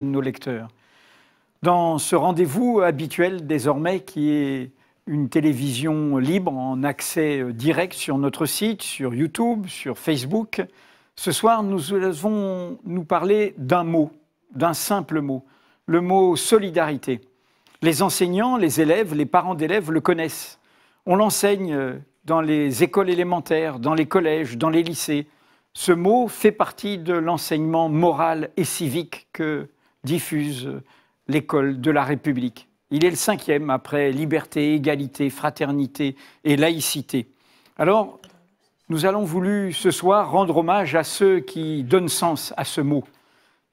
nos lecteurs. Dans ce rendez-vous habituel désormais qui est une télévision libre en accès direct sur notre site, sur YouTube, sur Facebook, ce soir nous allons nous parler d'un mot, d'un simple mot, le mot solidarité. Les enseignants, les élèves, les parents d'élèves le connaissent. On l'enseigne dans les écoles élémentaires, dans les collèges, dans les lycées. Ce mot fait partie de l'enseignement moral et civique que diffuse l'école de la République. Il est le 5e après liberté, égalité, fraternité et laïcité. Alors, nous allons voulu ce soir rendre hommage à ceux qui donnent sens à ce mot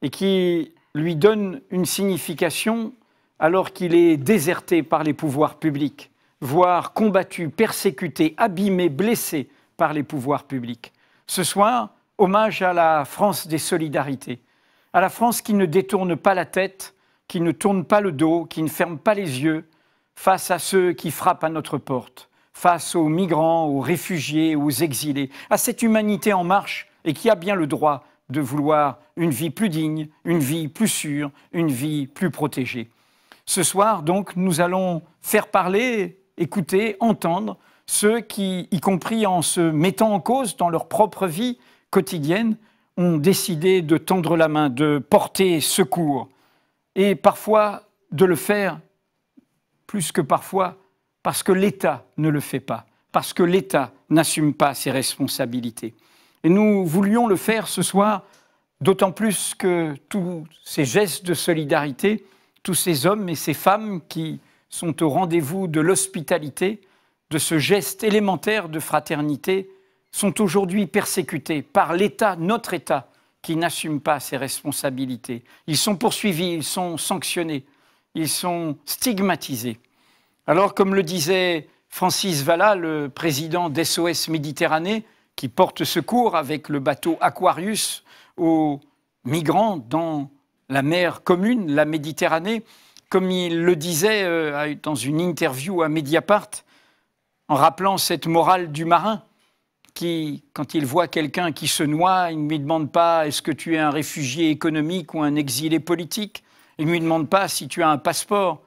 et qui lui donnent une signification alors qu'il est déserté par les pouvoirs publics, voire combattu, persécuté, abîmé, blessé par les pouvoirs publics. Ce soir, hommage à la France des solidarités, à la France qui ne détourne pas la tête, qui ne tourne pas le dos, qui ne ferme pas les yeux face à ceux qui frappent à notre porte, face aux migrants, aux réfugiés, aux exilés, à cette humanité en marche et qui a bien le droit de vouloir une vie plus digne, une vie plus sûre, une vie plus protégée. Ce soir, donc, nous allons faire parler, écouter, entendre ceux qui, y compris en se mettant en cause dans leur propre vie quotidienne, ont décidé de tendre la main, de porter secours, et parfois de le faire, plus que parfois, parce que l'État ne le fait pas, parce que l'État n'assume pas ses responsabilités. Et nous voulions le faire ce soir, d'autant plus que tous ces gestes de solidarité, tous ces hommes et ces femmes qui sont au rendez-vous de l'hospitalité, de ce geste élémentaire de fraternité, sont aujourd'hui persécutés par l'État, notre État, qui n'assument pas ses responsabilités. Ils sont poursuivis, ils sont sanctionnés, ils sont stigmatisés. Alors, comme le disait Francis Vallat, le président d'SOS Méditerranée, qui porte secours avec le bateau Aquarius aux migrants dans la mer commune, la Méditerranée, comme il le disait dans une interview à Mediapart, en rappelant cette morale du marin, qui, quand il voit quelqu'un qui se noie, il ne lui demande pas « est-ce que tu es un réfugié économique ou un exilé politique ?» Il ne lui demande pas si tu as un passeport.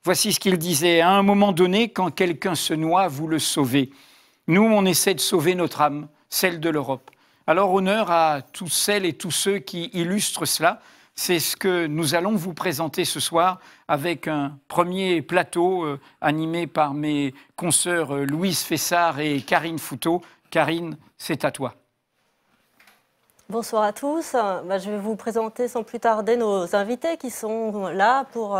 Voici ce qu'il disait. À un moment donné, quand quelqu'un se noie, vous le sauvez. Nous, on essaie de sauver notre âme, celle de l'Europe. Alors, honneur à tous celles et tous ceux qui illustrent cela. C'est ce que nous allons vous présenter ce soir avec un premier plateau animé par mes consoeurs Louise Fessard et Karine Fouteau. Karine, c'est à toi. Bonsoir à tous. Je vais vous présenter sans plus tarder nos invités qui sont là pour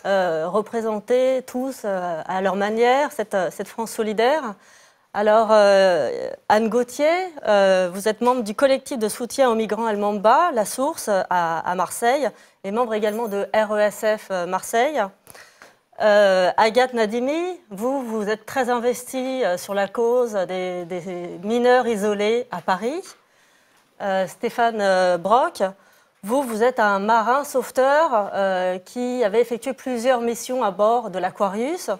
représenter tous à leur manière cette France solidaire. Alors, Anne Gauthier, vous êtes membre du collectif de soutien aux migrants Al-Mamba, La Source, à Marseille, et membre également de RESF Marseille. Agathe Nadimi, vous êtes très investie sur la cause des mineurs isolés à Paris. Stéphane Brock, vous êtes un marin sauveteur qui avait effectué plusieurs missions à bord de l'Aquarius.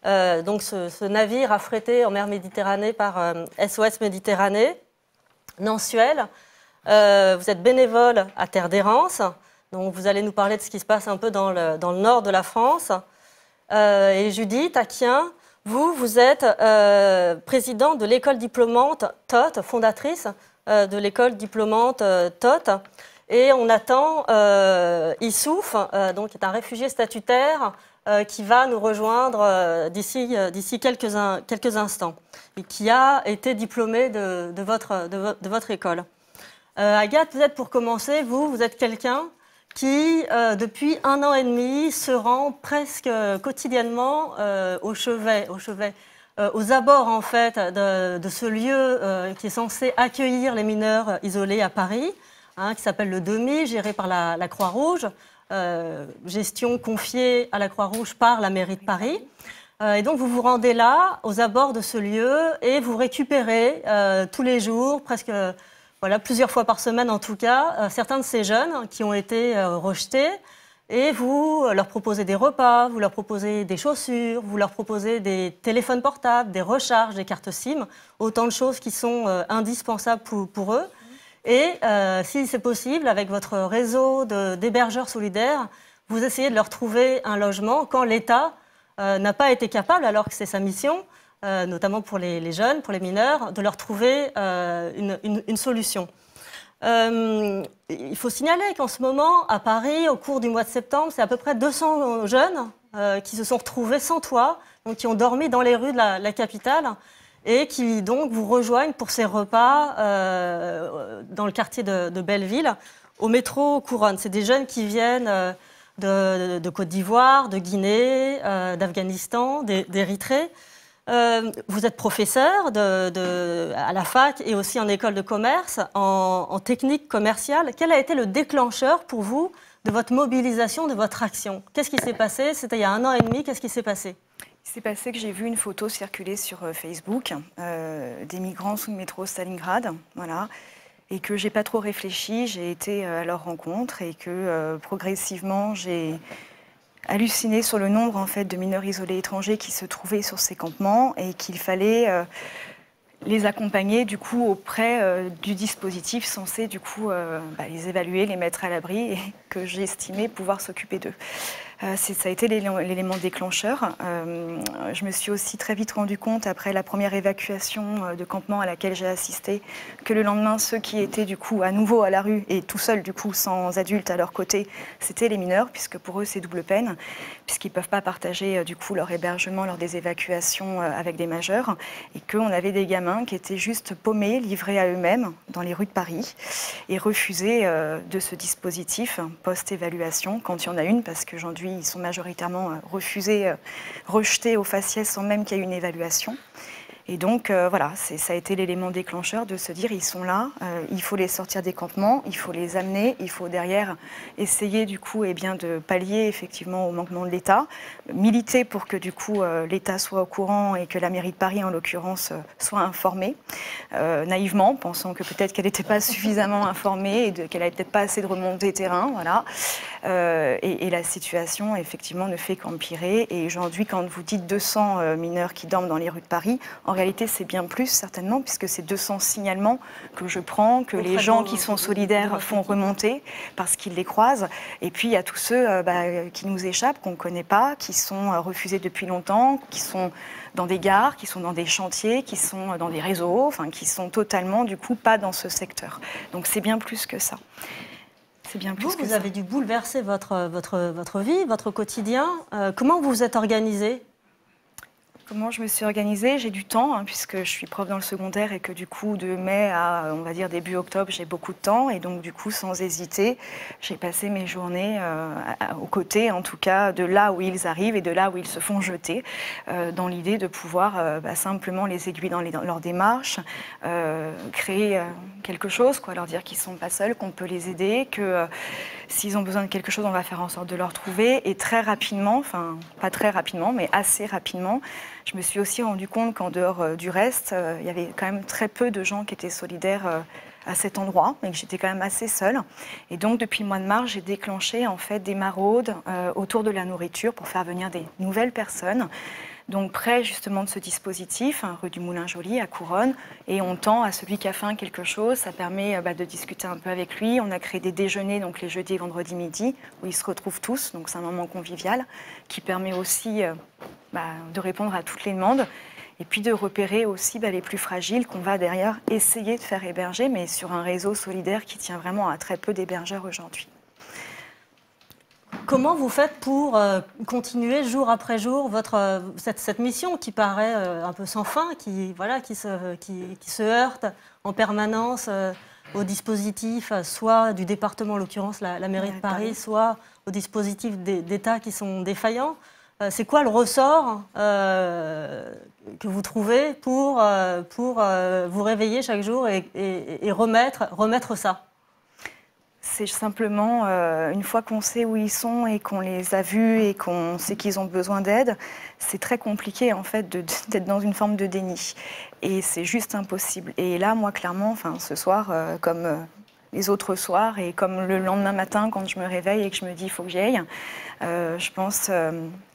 Donc ce navire affrété en mer Méditerranée par SOS Méditerranée, Nansuel. Vous êtes bénévole à Terre d'Errance, donc vous allez nous parler de ce qui se passe un peu dans le nord de la France. Et Judith Aquien, vous êtes présidente de l'école diplômante TOT, fondatrice de l'école diplômante TOT. Et on attend Issouf, donc qui est un réfugié statutaire, qui va nous rejoindre d'ici quelques instants et qui a été diplômé de votre école. Agathe, peut-être pour commencer, vous êtes quelqu'un qui, depuis 1 an et demi, se rend presque quotidiennement au chevet, aux abords en fait de ce lieu qui est censé accueillir les mineurs isolés à Paris, qui s'appelle le Demi, géré par la Croix-Rouge. Gestion confiée à la Croix-Rouge par la mairie de Paris. Et donc vous vous rendez là, aux abords de ce lieu, et vous récupérez tous les jours, presque plusieurs fois par semaine en tout cas, certains de ces jeunes qui ont été rejetés, et vous leur proposez des repas, vous leur proposez des chaussures, vous leur proposez des téléphones portables, des recharges, des cartes SIM, autant de choses qui sont indispensables pour eux. Et si c'est possible, avec votre réseau d'hébergeurs solidaires, vous essayez de leur trouver un logement quand l'État n'a pas été capable, alors que c'est sa mission, notamment pour les jeunes, pour les mineurs, de leur trouver une solution. Il faut signaler qu'en ce moment, à Paris, au cours du mois de septembre, c'est à peu près 200 jeunes qui se sont retrouvés sans toit, donc qui ont dormi dans les rues de la capitale et qui donc vous rejoignent pour ces repas dans le quartier de Belleville, au métro Couronne. C'est des jeunes qui viennent de Côte d'Ivoire, de Guinée, d'Afghanistan, d'Érythrée. Vous êtes professeur à la fac et aussi en école de commerce, en technique commerciale. Quel a été le déclencheur pour vous de votre mobilisation, de votre action? Qu'est-ce qui s'est passé? C'était il y a 1 an et demi. Qu'est-ce qui s'est passé? Il s'est passé que j'ai vu une photo circuler sur Facebook des migrants sous le métro Stalingrad, voilà, et que j'ai pas trop réfléchi. J'ai été à leur rencontre et que progressivement j'ai halluciné sur le nombre en fait de mineurs isolés étrangers qui se trouvaient sur ces campements et qu'il fallait les accompagner du coup auprès du dispositif censé du coup les évaluer, les mettre à l'abri et que j'estimais pouvoir s'occuper d'eux. Ça a été l'élément déclencheur. Je me suis aussi très vite rendu compte, après la première évacuation de campement à laquelle j'ai assisté, que le lendemain, ceux qui étaient du coup à nouveau à la rue et tout seuls, du coup, sans adultes à leur côté, c'était les mineurs, puisque pour eux, c'est double peine, puisqu'ils ne peuvent pas partager du coup leur hébergement lors des évacuations avec des majeurs, et qu'on avait des gamins qui étaient juste paumés, livrés à eux-mêmes dans les rues de Paris, et refusés de ce dispositif post-évaluation, quand il y en a une, parce qu'aujourd'hui, ils sont majoritairement refusés, rejetés au faciès sans même qu'il y ait une évaluation. Et donc, voilà, ça a été l'élément déclencheur de se dire, ils sont là, il faut les sortir des campements, il faut les amener, il faut derrière essayer, du coup, de pallier effectivement au manquement de l'État, militer pour que, du coup, l'État soit au courant et que la mairie de Paris, en l'occurrence, soit informée, naïvement, pensant que peut-être qu'elle n'était pas suffisamment informée et qu'elle n'avait peut-être pas assez de remontée terrain, voilà. Et la situation, effectivement, ne fait qu'empirer. Et aujourd'hui, quand vous dites 200 mineurs qui dorment dans les rues de Paris, en réalité, c'est bien plus, certainement, puisque c'est 200 signalements que je prends, que les gens qui sont solidaires font remonter parce qu'ils les croisent. Et puis, il y a tous ceux qui nous échappent, qu'on ne connaît pas, qui sont refusés depuis longtemps, qui sont dans des gares, qui sont dans des chantiers, qui sont dans des réseaux, enfin, qui sont totalement, du coup, pas dans ce secteur. Donc, c'est bien plus que ça. C'est bien plus que ça. Vous avez dû bouleverser votre vie, votre quotidien. Comment vous vous êtes organisé ? Comment je me suis organisée? J'ai du temps, puisque je suis prof dans le secondaire et que du coup, de mai à, on va dire, début octobre, j'ai beaucoup de temps. Et donc, du coup, sans hésiter, j'ai passé mes journées aux côtés, en tout cas, de là où ils arrivent et de là où ils se font jeter, dans l'idée de pouvoir simplement les aiguiller dans leur démarche, créer quelque chose, quoi, leur dire qu'ils ne sont pas seuls, qu'on peut les aider, que s'ils ont besoin de quelque chose, on va faire en sorte de leur trouver. Et très rapidement, enfin, pas très rapidement, mais assez rapidement, je me suis aussi rendu compte qu'en dehors du reste, il y avait quand même très peu de gens qui étaient solidaires à cet endroit, et que j'étais quand même assez seule. Et donc, depuis le mois de mars, j'ai déclenché en fait des maraudes autour de la nourriture pour faire venir des nouvelles personnes. Donc, près justement de ce dispositif, rue du Moulin-Joly, à Couronne, et on tend à celui qui a faim quelque chose. Ça permet de discuter un peu avec lui. On a créé des déjeuners, donc les jeudis et vendredis midi, où ils se retrouvent tous. Donc, c'est un moment convivial qui permet aussi de répondre à toutes les demandes. Et puis de repérer aussi les plus fragiles qu'on va derrière essayer de faire héberger, mais sur un réseau solidaire qui tient vraiment à très peu d'hébergeurs aujourd'hui. Comment vous faites pour continuer jour après jour cette mission qui paraît un peu sans fin, qui se heurte en permanence au dispositif, soit du département, en l'occurrence la mairie de Paris, soit au dispositif d'État qui sont défaillants? C'est quoi le ressort que vous trouvez pour vous réveiller chaque jour et remettre ça? C'est simplement, une fois qu'on sait où ils sont et qu'on les a vus et qu'on sait qu'ils ont besoin d'aide, c'est très compliqué en fait d'être dans une forme de déni. Et c'est juste impossible. Et là, moi, clairement, ce soir, comme les autres soirs et comme le lendemain matin quand je me réveille et que je me dis il faut que j'y aille, je pense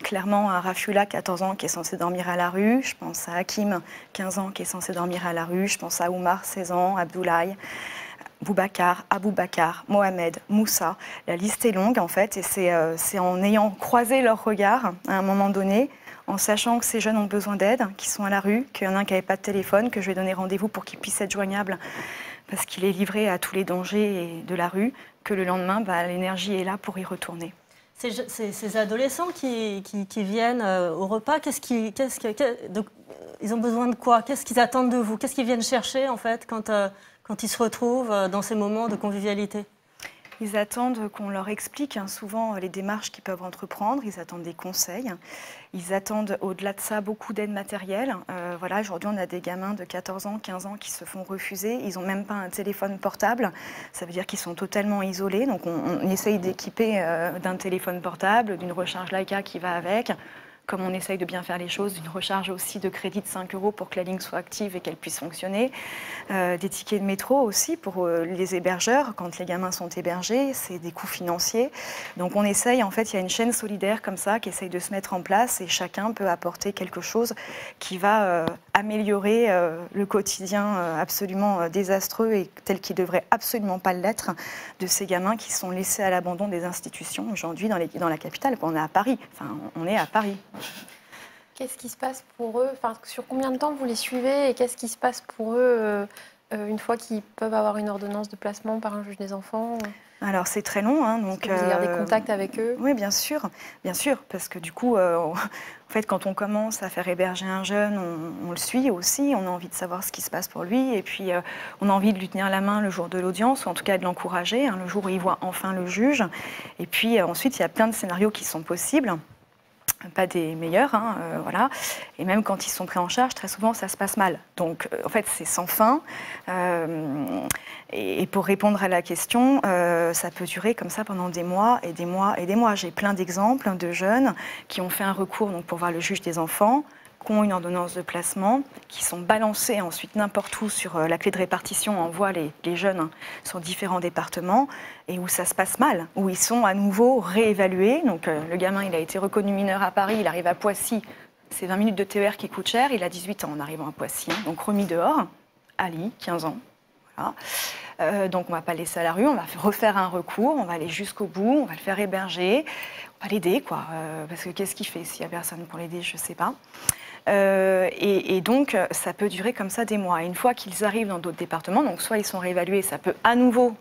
clairement à Rafula, 14 ans, qui est censé dormir à la rue. Je pense à Hakim, 15 ans, qui est censé dormir à la rue. Je pense à Oumar, 16 ans, Abdoulaye. Boubacar, Aboubacar, Mohamed, Moussa. La liste est longue en fait et c'est en ayant croisé leurs regards à un moment donné, en sachant que ces jeunes ont besoin d'aide, qu'ils sont à la rue, qu'il y en a un qui n'avait pas de téléphone, que je lui ai donné rendez-vous pour qu'il puisse être joignable parce qu'il est livré à tous les dangers de la rue, que le lendemain, l'énergie est là pour y retourner. Ces adolescents qui viennent au repas, donc, ils ont besoin de quoi? Qu'est-ce qu'ils attendent de vous? Qu'est-ce qu'ils viennent chercher en fait quand ils se retrouvent dans ces moments de convivialité? Ils attendent qu'on leur explique souvent les démarches qu'ils peuvent entreprendre, ils attendent des conseils, ils attendent au-delà de ça beaucoup d'aide matérielle. Voilà, aujourd'hui on a des gamins de 14 ans, 15 ans qui se font refuser, ils n'ont même pas un téléphone portable, ça veut dire qu'ils sont totalement isolés, donc on essaye d'équiper d'un téléphone portable, d'une recharge Leica qui va avec, comme on essaye de bien faire les choses, d'une recharge aussi de crédit de 5 € pour que la ligne soit active et qu'elle puisse fonctionner, des tickets de métro aussi pour les hébergeurs, quand les gamins sont hébergés, c'est des coûts financiers. Donc on essaye, en fait, il y a une chaîne solidaire comme ça qui essaye de se mettre en place et chacun peut apporter quelque chose qui va améliorer le quotidien absolument désastreux et tel qu'il ne devrait absolument pas l'être de ces gamins qui sont laissés à l'abandon des institutions aujourd'hui dans la capitale. On est à Paris, enfin on est à Paris. Qu'est-ce qui se passe pour eux? Enfin, sur combien de temps vous les suivez et qu'est-ce qui se passe pour eux une fois qu'ils peuvent avoir une ordonnance de placement par un juge des enfants? Alors c'est très long, donc vous gardez contact avec eux? Oui, bien sûr, parce que du coup, en fait, quand on commence à faire héberger un jeune, on le suit aussi, on a envie de savoir ce qui se passe pour lui, et puis on a envie de lui tenir la main le jour de l'audience, ou en tout cas de l'encourager, le jour où il voit enfin le juge. Et puis ensuite, il y a plein de scénarios qui sont possibles. Pas des meilleurs, voilà. Et même quand ils sont pris en charge, très souvent, ça se passe mal. Donc, en fait, c'est sans fin. Et pour répondre à la question, ça peut durer comme ça pendant des mois et des mois et des mois. J'ai plein d'exemples de jeunes qui ont fait un recours donc, pour voir le juge des enfants, qui ont une ordonnance de placement, qui sont balancés ensuite n'importe où sur la clé de répartition, on envoie les jeunes sur différents départements, et où ça se passe mal, où ils sont à nouveau réévalués. Donc le gamin, il a été reconnu mineur à Paris, il arrive à Poissy, c'est 20 minutes de TER qui coûtent cher, il a 18 ans en arrivant à Poissy, donc remis dehors, Ali, 15 ans. Voilà. Donc on ne va pas le laisser à la rue, on va refaire un recours, on va aller jusqu'au bout, on va le faire héberger, on va l'aider, quoi. Parce que qu'est-ce qu'il fait s'il n'y a personne pour l'aider, je ne sais pas. Et donc, ça peut durer comme ça des mois. Et une fois qu'ils arrivent dans d'autres départements, donc soit ils sont réévalués, ça peut à nouveau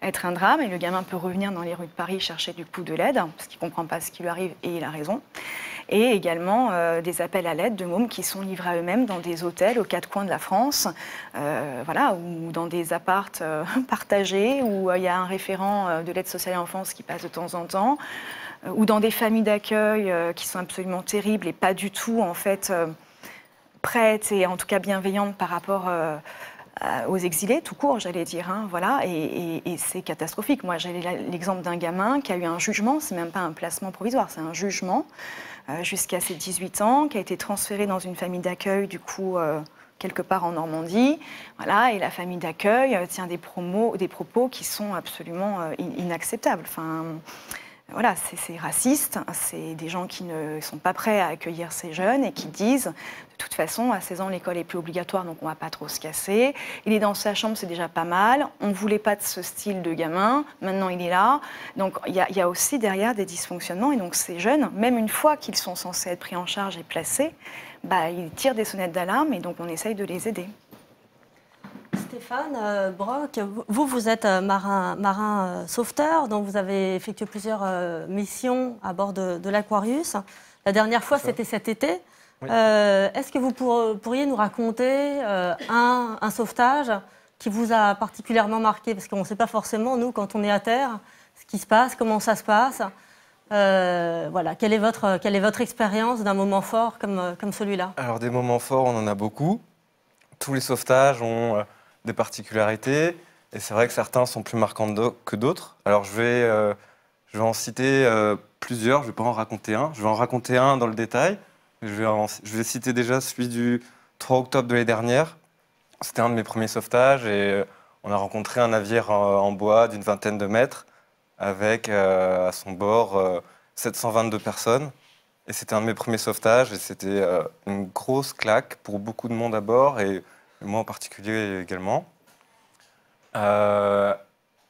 être un drame, et le gamin peut revenir dans les rues de Paris chercher du coup de l'aide, parce qu'il ne comprend pas ce qui lui arrive, et il a raison. Et également des appels à l'aide de mômes qui sont livrés à eux-mêmes dans des hôtels aux quatre coins de la France, voilà, ou dans des appartes partagés, où il y a un référent de l'aide sociale à l'enfance qui passe de temps en temps, ou dans des familles d'accueil qui sont absolument terribles et pas du tout en fait prêtes et en tout cas bienveillantes par rapport aux exilés, tout court, j'allais dire, voilà, et c'est catastrophique. Moi, j'ai l'exemple d'un gamin qui a eu un jugement, c'est même pas un placement provisoire, c'est un jugement jusqu'à ses 18 ans, qui a été transféré dans une famille d'accueil, du coup, quelque part en Normandie, voilà, et la famille d'accueil tient des propos qui sont absolument inacceptables. Enfin, voilà, c'est raciste, c'est des gens qui ne sont pas prêts à accueillir ces jeunes et qui disent, de toute façon, à 16 ans, l'école est plus obligatoire, donc on ne va pas trop se casser. Il est dans sa chambre, c'est déjà pas mal. On ne voulait pas de ce style de gamin, maintenant il est là. Donc il y a aussi derrière des dysfonctionnements. Et donc ces jeunes, même une fois qu'ils sont censés être pris en charge et placés, ils tirent des sonnettes d'alarme et donc on essaye de les aider. Stéphane Brock, vous êtes marin sauveteur, donc vous avez effectué plusieurs missions à bord de l'Aquarius. La dernière fois, c'était cet été. Oui. Est-ce que vous pourriez nous raconter un sauvetage qui vous a particulièrement marqué? Parce qu'on ne sait pas forcément, nous, quand on est à terre, ce qui se passe, comment ça se passe. Voilà. Quelle est votre expérience d'un moment fort comme celui-là? Alors, des moments forts, on en a beaucoup. Tous les sauvetages ont des particularités, et c'est vrai que certains sont plus marquants que d'autres. Alors je vais en citer plusieurs, je ne vais pas en raconter un. Je vais en raconter un dans le détail. Je vais citer déjà celui du 3 octobre de l'année dernière. C'était un de mes premiers sauvetages, et on a rencontré un navire en bois d'une 20aine de mètres, avec à son bord 722 personnes. Et c'était un de mes premiers sauvetages, et c'était une grosse claque pour beaucoup de monde à bord, et moi en particulier également.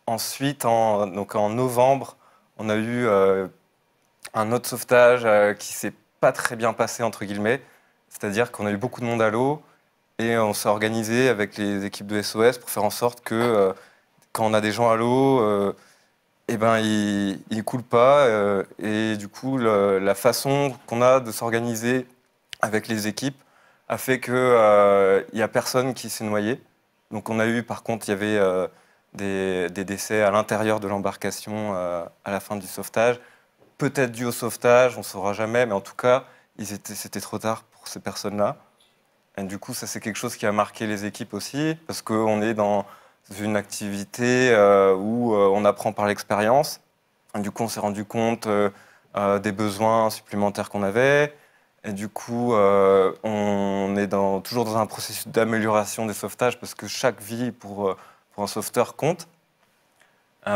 Ensuite, donc en novembre, on a eu un autre sauvetage qui s'est pas très bien passé, entre guillemets. C'est-à-dire qu'on a eu beaucoup de monde à l'eau et on s'est organisé avec les équipes de SOS pour faire en sorte que quand on a des gens à l'eau, eh ben, ils ne coulent pas. Et du coup, la façon qu'on a de s'organiser avec les équipes a fait qu'il n'y a personne qui s'est noyé. Donc on a eu, par contre, il y avait des décès à l'intérieur de l'embarcation à la fin du sauvetage. Peut-être dû au sauvetage, on ne saura jamais, mais en tout cas, c'était trop tard pour ces personnes-là. Et du coup, ça, c'est quelque chose qui a marqué les équipes aussi, parce qu'on est dans une activité où on apprend par l'expérience. Du coup, on s'est rendu compte des besoins supplémentaires qu'on avait. Et du coup, on est toujours dans un processus d'amélioration des sauvetages, parce que chaque vie pour un sauveteur compte. Et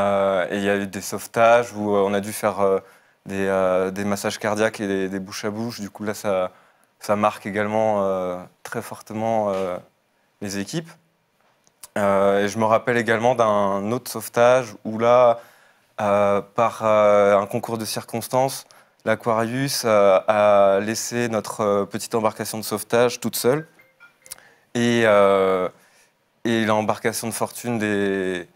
il y a eu des sauvetages où on a dû faire des massages cardiaques et des bouches à bouche. Du coup, là, ça marque également très fortement les équipes. Et je me rappelle également d'un autre sauvetage où là, par un concours de circonstances, l'Aquarius a laissé notre petite embarcation de sauvetage toute seule. Et l'embarcation de fortune des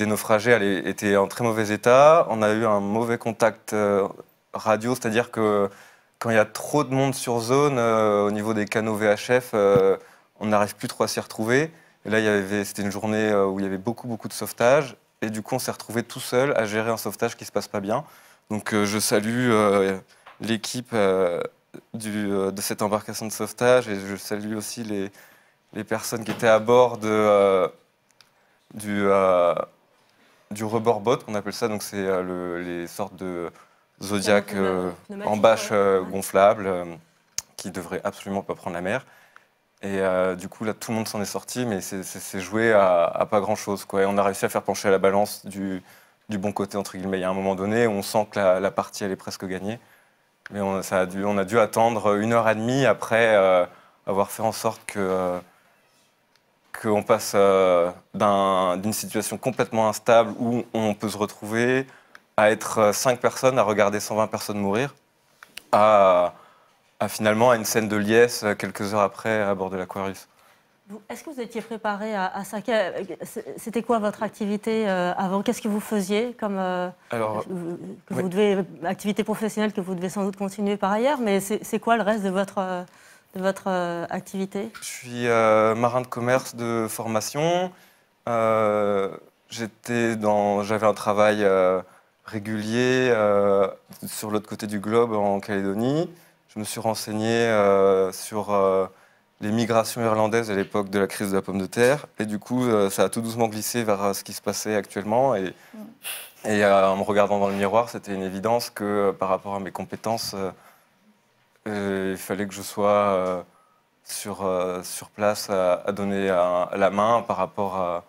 naufragés elle était en très mauvais état. On a eu un mauvais contact radio, c'est-à-dire que quand il y a trop de monde sur zone, au niveau des canaux VHF, on n'arrive plus trop à s'y retrouver. Et là, c'était une journée où il y avait beaucoup de sauvetage. Et du coup, on s'est retrouvé tout seul à gérer un sauvetage qui ne se passe pas bien. Donc, je salue l'équipe de cette embarcation de sauvetage et je salue aussi les personnes qui étaient à bord du rebord boat, qu'on appelle ça. Donc, c'est les sortes de Zodiac en bâche gonflable qui ne devraient absolument pas prendre la mer. Et du coup, là, tout le monde s'en est sorti, mais c'est joué à pas grand-chose, quoi. Et on a réussi à faire pencher la balance du bon côté, entre guillemets. Il y a un moment donné où on sent que la partie, elle est presque gagnée. Mais on a dû attendre 1h30 après avoir fait en sorte qu'on passe d'une situation complètement instable où on peut se retrouver à être 5 personnes, à regarder 120 personnes mourir, finalement à une scène de liesse quelques heures après à bord de l'Aquarius. Est-ce que vous étiez préparé à ça? C'était quoi votre activité avant? Qu'est-ce que vous faisiez comme activité professionnelle que vous devez sans doute continuer par ailleurs, mais c'est quoi le reste de votre activité? Je suis marin de commerce de formation. J'avais un travail régulier sur l'autre côté du globe en Calédonie. Je me suis renseigné sur les migrations irlandaises à l'époque de la crise de la pomme de terre. Et du coup, ça a tout doucement glissé vers ce qui se passait actuellement. Et en me regardant dans le miroir, c'était une évidence que par rapport à mes compétences, il fallait que je sois sur place à donner la main par rapport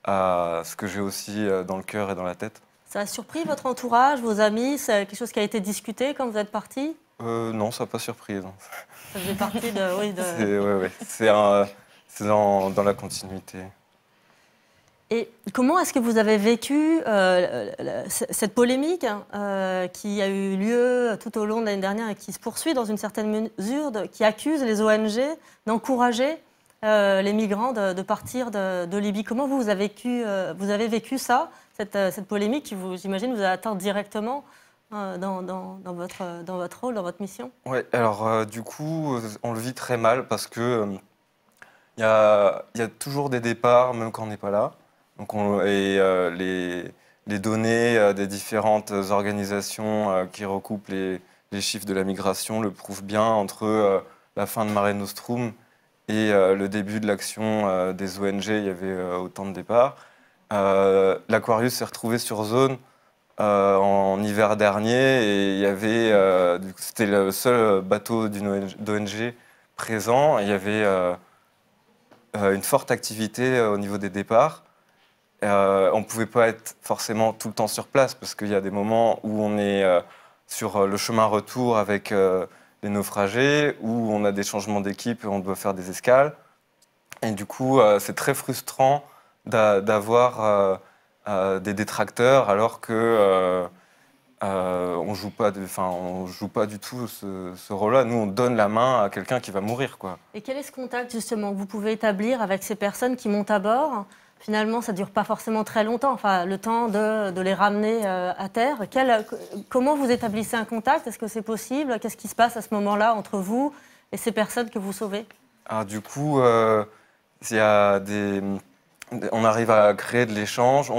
à ce que j'ai aussi dans le cœur et dans la tête. Ça a surpris votre entourage, vos amis? C'est quelque chose qui a été discuté quand vous êtes parti? Non, ça n'a pas surpris. Non. Ça faisait partie de... Oui, c'est dans la continuité. Et comment est-ce que vous avez vécu cette polémique qui a eu lieu tout au long de l'année dernière et qui se poursuit dans une certaine mesure, qui accuse les ONG d'encourager les migrants de partir de Libye? Comment vous avez vécu ça, cette polémique qui, j'imagine, vous a atteint directement dans votre rôle, dans votre mission? Oui, alors du coup, on le vit très mal parce que y a toujours des départs, même quand on n'est pas là. Donc les données des différentes organisations qui recoupent les chiffres de la migration le prouvent bien. Entre la fin de Mare Nostrum et le début de l'action des ONG, il y avait autant de départs. L'Aquarius s'est retrouvé sur zone en hiver dernier et c'était le seul bateau d'ONG présent. Il y avait une forte activité au niveau des départs. On ne pouvait pas être forcément tout le temps sur place parce qu'il y a des moments où on est sur le chemin retour avec les naufragés, où on a des changements d'équipe et on doit faire des escales. Et du coup, c'est très frustrant d'avoir des détracteurs alors que on joue pas du tout ce rôle-là. Nous, on donne la main à quelqu'un qui va mourir, quoi. Et quel est ce contact justement que vous pouvez établir avec ces personnes qui montent à bord? Finalement, ça ne dure pas forcément très longtemps, enfin, le temps de les ramener à terre. Comment vous établissez un contact? Est-ce que c'est possible? Qu'est-ce qui se passe à ce moment-là entre vous et ces personnes que vous sauvez? Alors, du coup, il y a on arrive à créer de l'échange.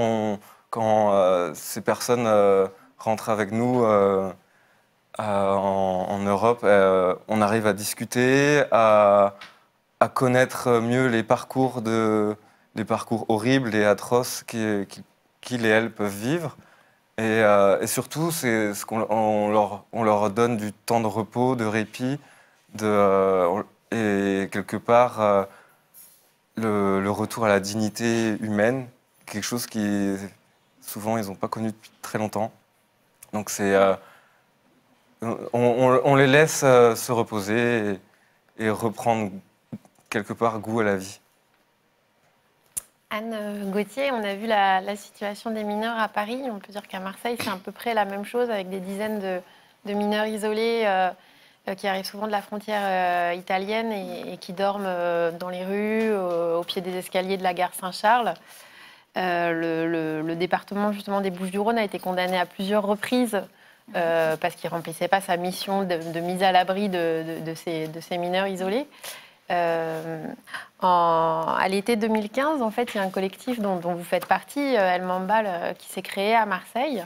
Quand ces personnes rentrent avec nous en Europe, on arrive à discuter, à connaître mieux les parcours horribles et atroces qu'ils et elles peuvent vivre. Et surtout, c'est on leur donne du temps de repos, de répit, et quelque part le retour à la dignité humaine, quelque chose qui souvent ils n'ont pas connu depuis très longtemps. Donc on les laisse se reposer et reprendre quelque part goût à la vie. Anne Gauthier, on a vu la situation des mineurs à Paris. On peut dire qu'à Marseille, c'est à peu près la même chose, avec des dizaines de mineurs isolés qui arrivent souvent de la frontière italienne et qui dorment dans les rues, au pied des escaliers de la gare Saint-Charles. Le département justement des Bouches-du-Rhône a été condamné à plusieurs reprises parce qu'il ne remplissait pas sa mission de mise à l'abri de ces mineurs isolés. À l'été 2015, en fait, il y a un collectif dont vous faites partie, El Mambal, qui s'est créé à Marseille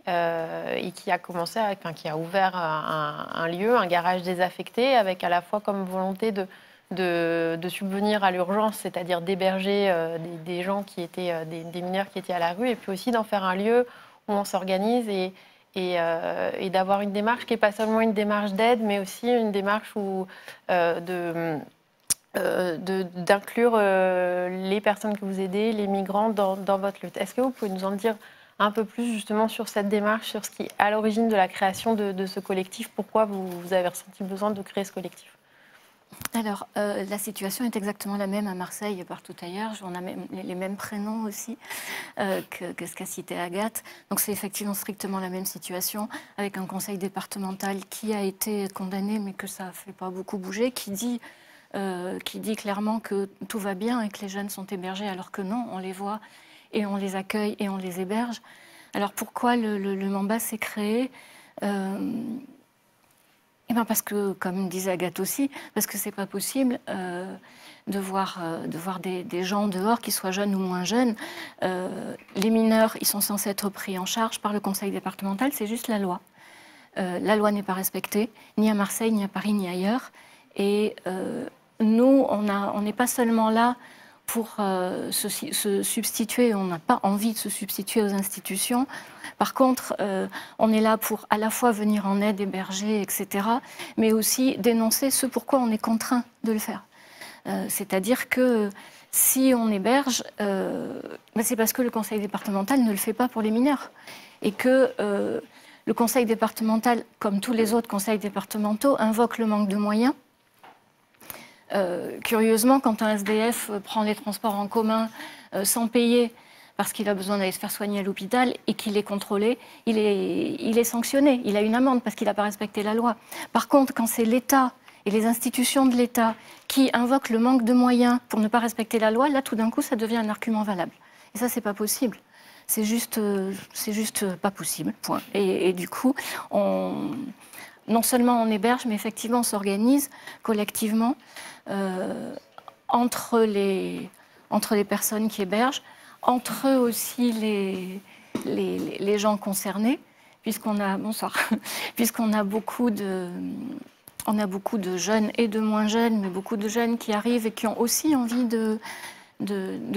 et qui a qui a ouvert un lieu, un garage désaffecté, avec à la fois comme volonté de subvenir à l'urgence, c'est-à-dire d'héberger des gens qui étaient des mineurs qui étaient à la rue, et puis aussi d'en faire un lieu où on s'organise et d'avoir une démarche qui n'est pas seulement une démarche d'aide, mais aussi une démarche d'inclure les personnes que vous aidez, les migrants, dans votre lutte. Est-ce que vous pouvez nous en dire un peu plus justement sur cette démarche, sur ce qui est à l'origine de la création de ce collectif? Pourquoi vous avez ressenti le besoin de créer ce collectif? Alors, la situation est exactement la même à Marseille et partout ailleurs. On a même les mêmes prénoms aussi que ce qu'a cité Agathe. Donc, c'est effectivement strictement la même situation, avec un conseil départemental qui a été condamné, mais que ça ne fait pas beaucoup bouger, qui dit clairement que tout va bien et que les jeunes sont hébergés, alors que non, on les voit et on les accueille et on les héberge. Alors, pourquoi le Mamba s'est créé? Parce que, comme disait Agathe aussi, parce que c'est pas possible de voir des gens dehors, qu'ils soient jeunes ou moins jeunes. Les mineurs, ils sont censés être pris en charge par le conseil départemental, c'est juste la loi. La loi n'est pas respectée, ni à Marseille, ni à Paris, ni ailleurs. Et nous, on n'est pas seulement là pour se substituer, on n'a pas envie de se substituer aux institutions. Par contre, on est là pour à la fois venir en aide, héberger, etc., mais aussi dénoncer ce pourquoi on est contraint de le faire. C'est-à-dire que si on héberge, c'est parce que le conseil départemental ne le fait pas pour les mineurs. Et que le conseil départemental, comme tous les autres conseils départementaux, invoque le manque de moyens. Curieusement, quand un SDF prend les transports en commun sans payer parce qu'il a besoin d'aller se faire soigner à l'hôpital et qu'il est contrôlé, il est sanctionné. Il a une amende parce qu'il n'a pas respecté la loi. Par contre, quand c'est l'État et les institutions de l'État qui invoquent le manque de moyens pour ne pas respecter la loi, là, tout d'un coup, ça devient un argument valable. Et ça, c'est pas possible. C'est juste pas possible, point. Et du coup, non seulement on héberge, mais effectivement, on s'organise collectivement entre les personnes qui hébergent, entre eux aussi les gens concernés, puisqu'on a beaucoup de jeunes et de moins jeunes, mais beaucoup de jeunes qui arrivent et qui ont aussi envie de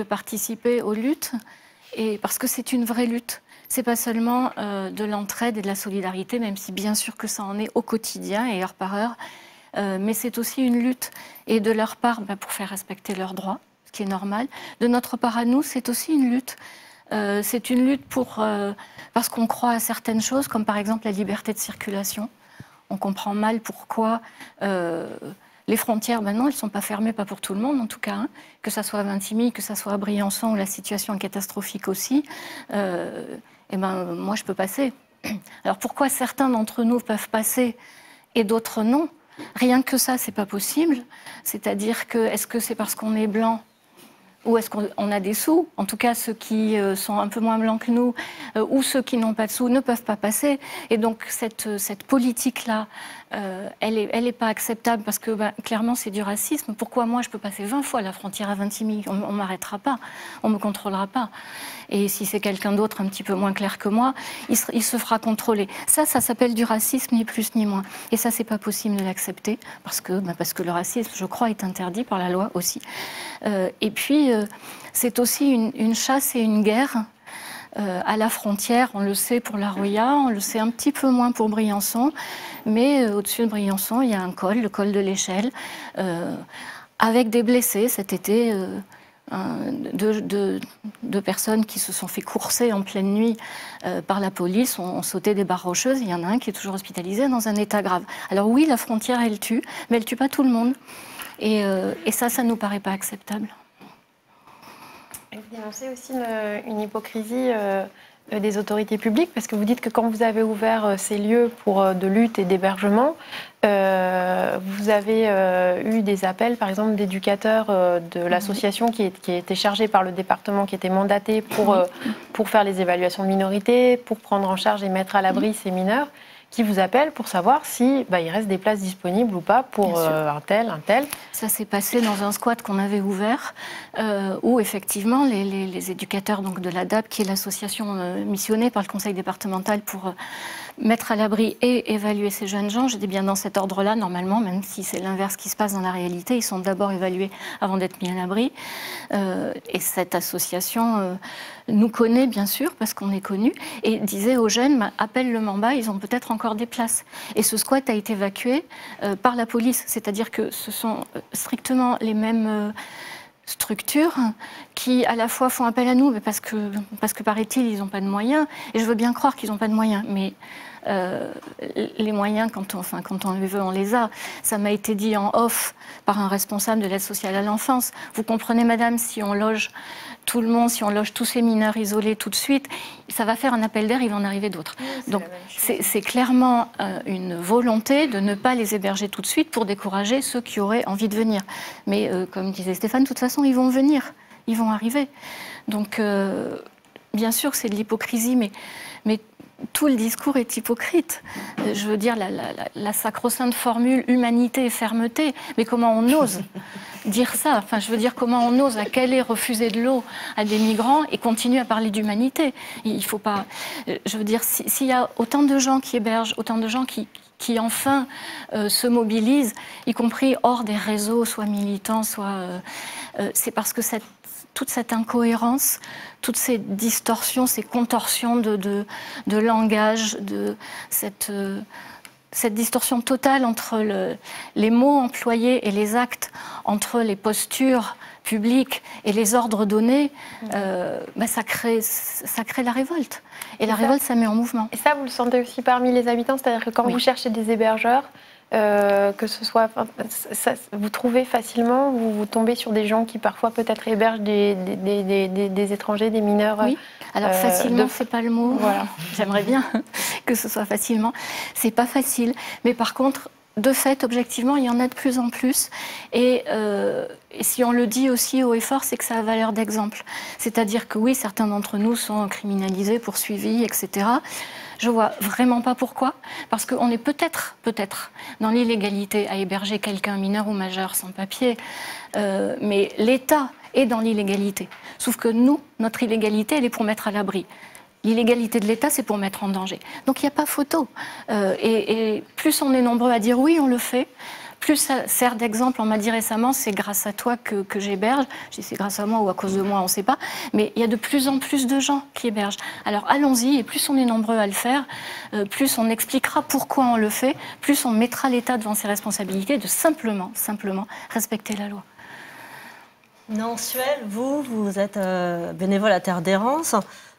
participer aux luttes, et parce que c'est une vraie lutte. C'est pas seulement de l'entraide et de la solidarité, même si bien sûr que ça en est au quotidien et heure par heure, mais c'est aussi une lutte, et de leur part pour faire respecter leurs droits, ce qui est normal. De notre part à nous, c'est aussi une lutte. C'est une lutte parce qu'on croit à certaines choses, comme par exemple la liberté de circulation. On comprend mal pourquoi Les frontières, non, elles ne sont pas fermées, pas pour tout le monde en tout cas, hein. Que ça soit à Vintimille, que ça soit à Briançon, où la situation est catastrophique aussi, moi je peux passer. Alors pourquoi certains d'entre nous peuvent passer et d'autres non? Rien que ça, c'est pas possible. C'est-à-dire que, est-ce que c'est parce qu'on est blanc ou est-ce qu'on a des sous? En tout cas, ceux qui sont un peu moins blancs que nous ou ceux qui n'ont pas de sous ne peuvent pas passer. Et donc, cette politique-là, elle est pas acceptable parce que, clairement, c'est du racisme. Pourquoi moi, je peux passer 20 fois la frontière à Vintimille? On ne m'arrêtera pas, on ne me contrôlera pas. Et si c'est quelqu'un d'autre un petit peu moins clair que moi, il se fera contrôler. Ça s'appelle du racisme, ni plus ni moins. Et ça, c'est pas possible de l'accepter parce que le racisme, je crois, est interdit par la loi aussi. Et puis, c'est aussi une chasse et une guerre à la frontière. On le sait pour la Roya, on le sait un petit peu moins pour Briançon, mais au-dessus de Briançon, il y a un col, le col de l'Échelle, avec des blessés cet été. Deux personnes qui se sont fait courser en pleine nuit par la police, ont sauté des barres rocheuses. Il y en a un qui est toujours hospitalisé dans un état grave. Alors oui, la frontière, elle tue, mais elle ne tue pas tout le monde. Et ça ne nous paraît pas acceptable. Et vous dénoncez aussi une hypocrisie des autorités publiques, parce que vous dites que quand vous avez ouvert ces lieux de lutte et d'hébergement, vous avez eu des appels, par exemple, d'éducateurs de l'association qui étaient chargés par le département, qui étaient mandatés pour faire les évaluations de minorité, pour prendre en charge et mettre à l'abri ces mineurs, qui vous appellent pour savoir si il reste des places disponibles ou pas pour un tel. Ça s'est passé dans un squat qu'on avait ouvert, où effectivement les éducateurs donc, de l'ADAP, qui est l'association missionnée par le conseil départemental pour mettre à l'abri et évaluer ces jeunes gens, j'étais bien dans cet ordre-là, normalement, même si c'est l'inverse qui se passe dans la réalité, ils sont d'abord évalués avant d'être mis à l'abri. Et cette association nous connaît, bien sûr, parce qu'on est connus, et disait aux jeunes, appelle le Mamba, ils ont peut-être encore des places. Et ce squat a été évacué par la police, c'est-à-dire que ce sont strictement les mêmes structures qui à la fois font appel à nous, mais parce que paraît-il, ils n'ont pas de moyens, et je veux bien croire qu'ils n'ont pas de moyens, mais les moyens, quand on les veut, on les a. Ça m'a été dit en off par un responsable de l'aide sociale à l'enfance. Vous comprenez, madame, si on loge tout le monde, si on loge tous ces mineurs isolés tout de suite, ça va faire un appel d'air, il va en arriver d'autres. Oui, donc c'est clairement une volonté de ne pas les héberger tout de suite pour décourager ceux qui auraient envie de venir. Mais comme disait Stéphane, de toute façon, ils vont venir, ils vont arriver. Donc bien sûr, c'est de l'hypocrisie, mais tout le discours est hypocrite. Je veux dire, la sacro-sainte formule humanité et fermeté, mais comment on ose dire ça? Enfin, je veux dire, comment on ose à Calais refuser de l'eau à des migrants et continuer à parler d'humanité? Il faut pas... Je veux dire, s'il y a autant de gens qui hébergent, autant de gens qui enfin se mobilisent, y compris hors des réseaux, soit militants, soit... c'est parce que toute cette incohérence, toutes ces distorsions, ces contorsions de langage, cette distorsion totale entre les mots employés et les actes, entre les postures publiques et les ordres donnés, ça crée la révolte. Et la révolte, ça met en mouvement. Et ça, vous le sentez aussi parmi les habitants? C'est-à-dire que quand vous cherchez des hébergeurs, que ce soit, vous trouvez facilement, vous tombez sur des gens qui parfois peut-être hébergent des étrangers, des mineurs. Oui. Alors facilement, c'est pas le mot. Voilà. J'aimerais bien que ce soit facilement. C'est pas facile, mais par contre, de fait, objectivement, il y en a de plus en plus. Et si on le dit aussi haut et fort, c'est que ça a valeur d'exemple. C'est-à-dire que oui, certains d'entre nous sont criminalisés, poursuivis, etc. Je vois vraiment pas pourquoi, parce qu'on est peut-être dans l'illégalité à héberger quelqu'un mineur ou majeur sans papier, mais l'État est dans l'illégalité. Sauf que nous, notre illégalité, elle est pour mettre à l'abri. L'illégalité de l'État, c'est pour mettre en danger. Donc il n'y a pas photo. Et plus on est nombreux à dire oui, on le fait, plus ça sert d'exemple. On m'a dit récemment, c'est grâce à toi que j'héberge. Je dis c'est grâce à moi ou à cause de moi, on ne sait pas. Mais il y a de plus en plus de gens qui hébergent. Alors allons-y, et plus on est nombreux à le faire, plus on expliquera pourquoi on le fait, plus on mettra l'État devant ses responsabilités de simplement respecter la loi. Nansuel, vous êtes bénévole à Terre d'Errance.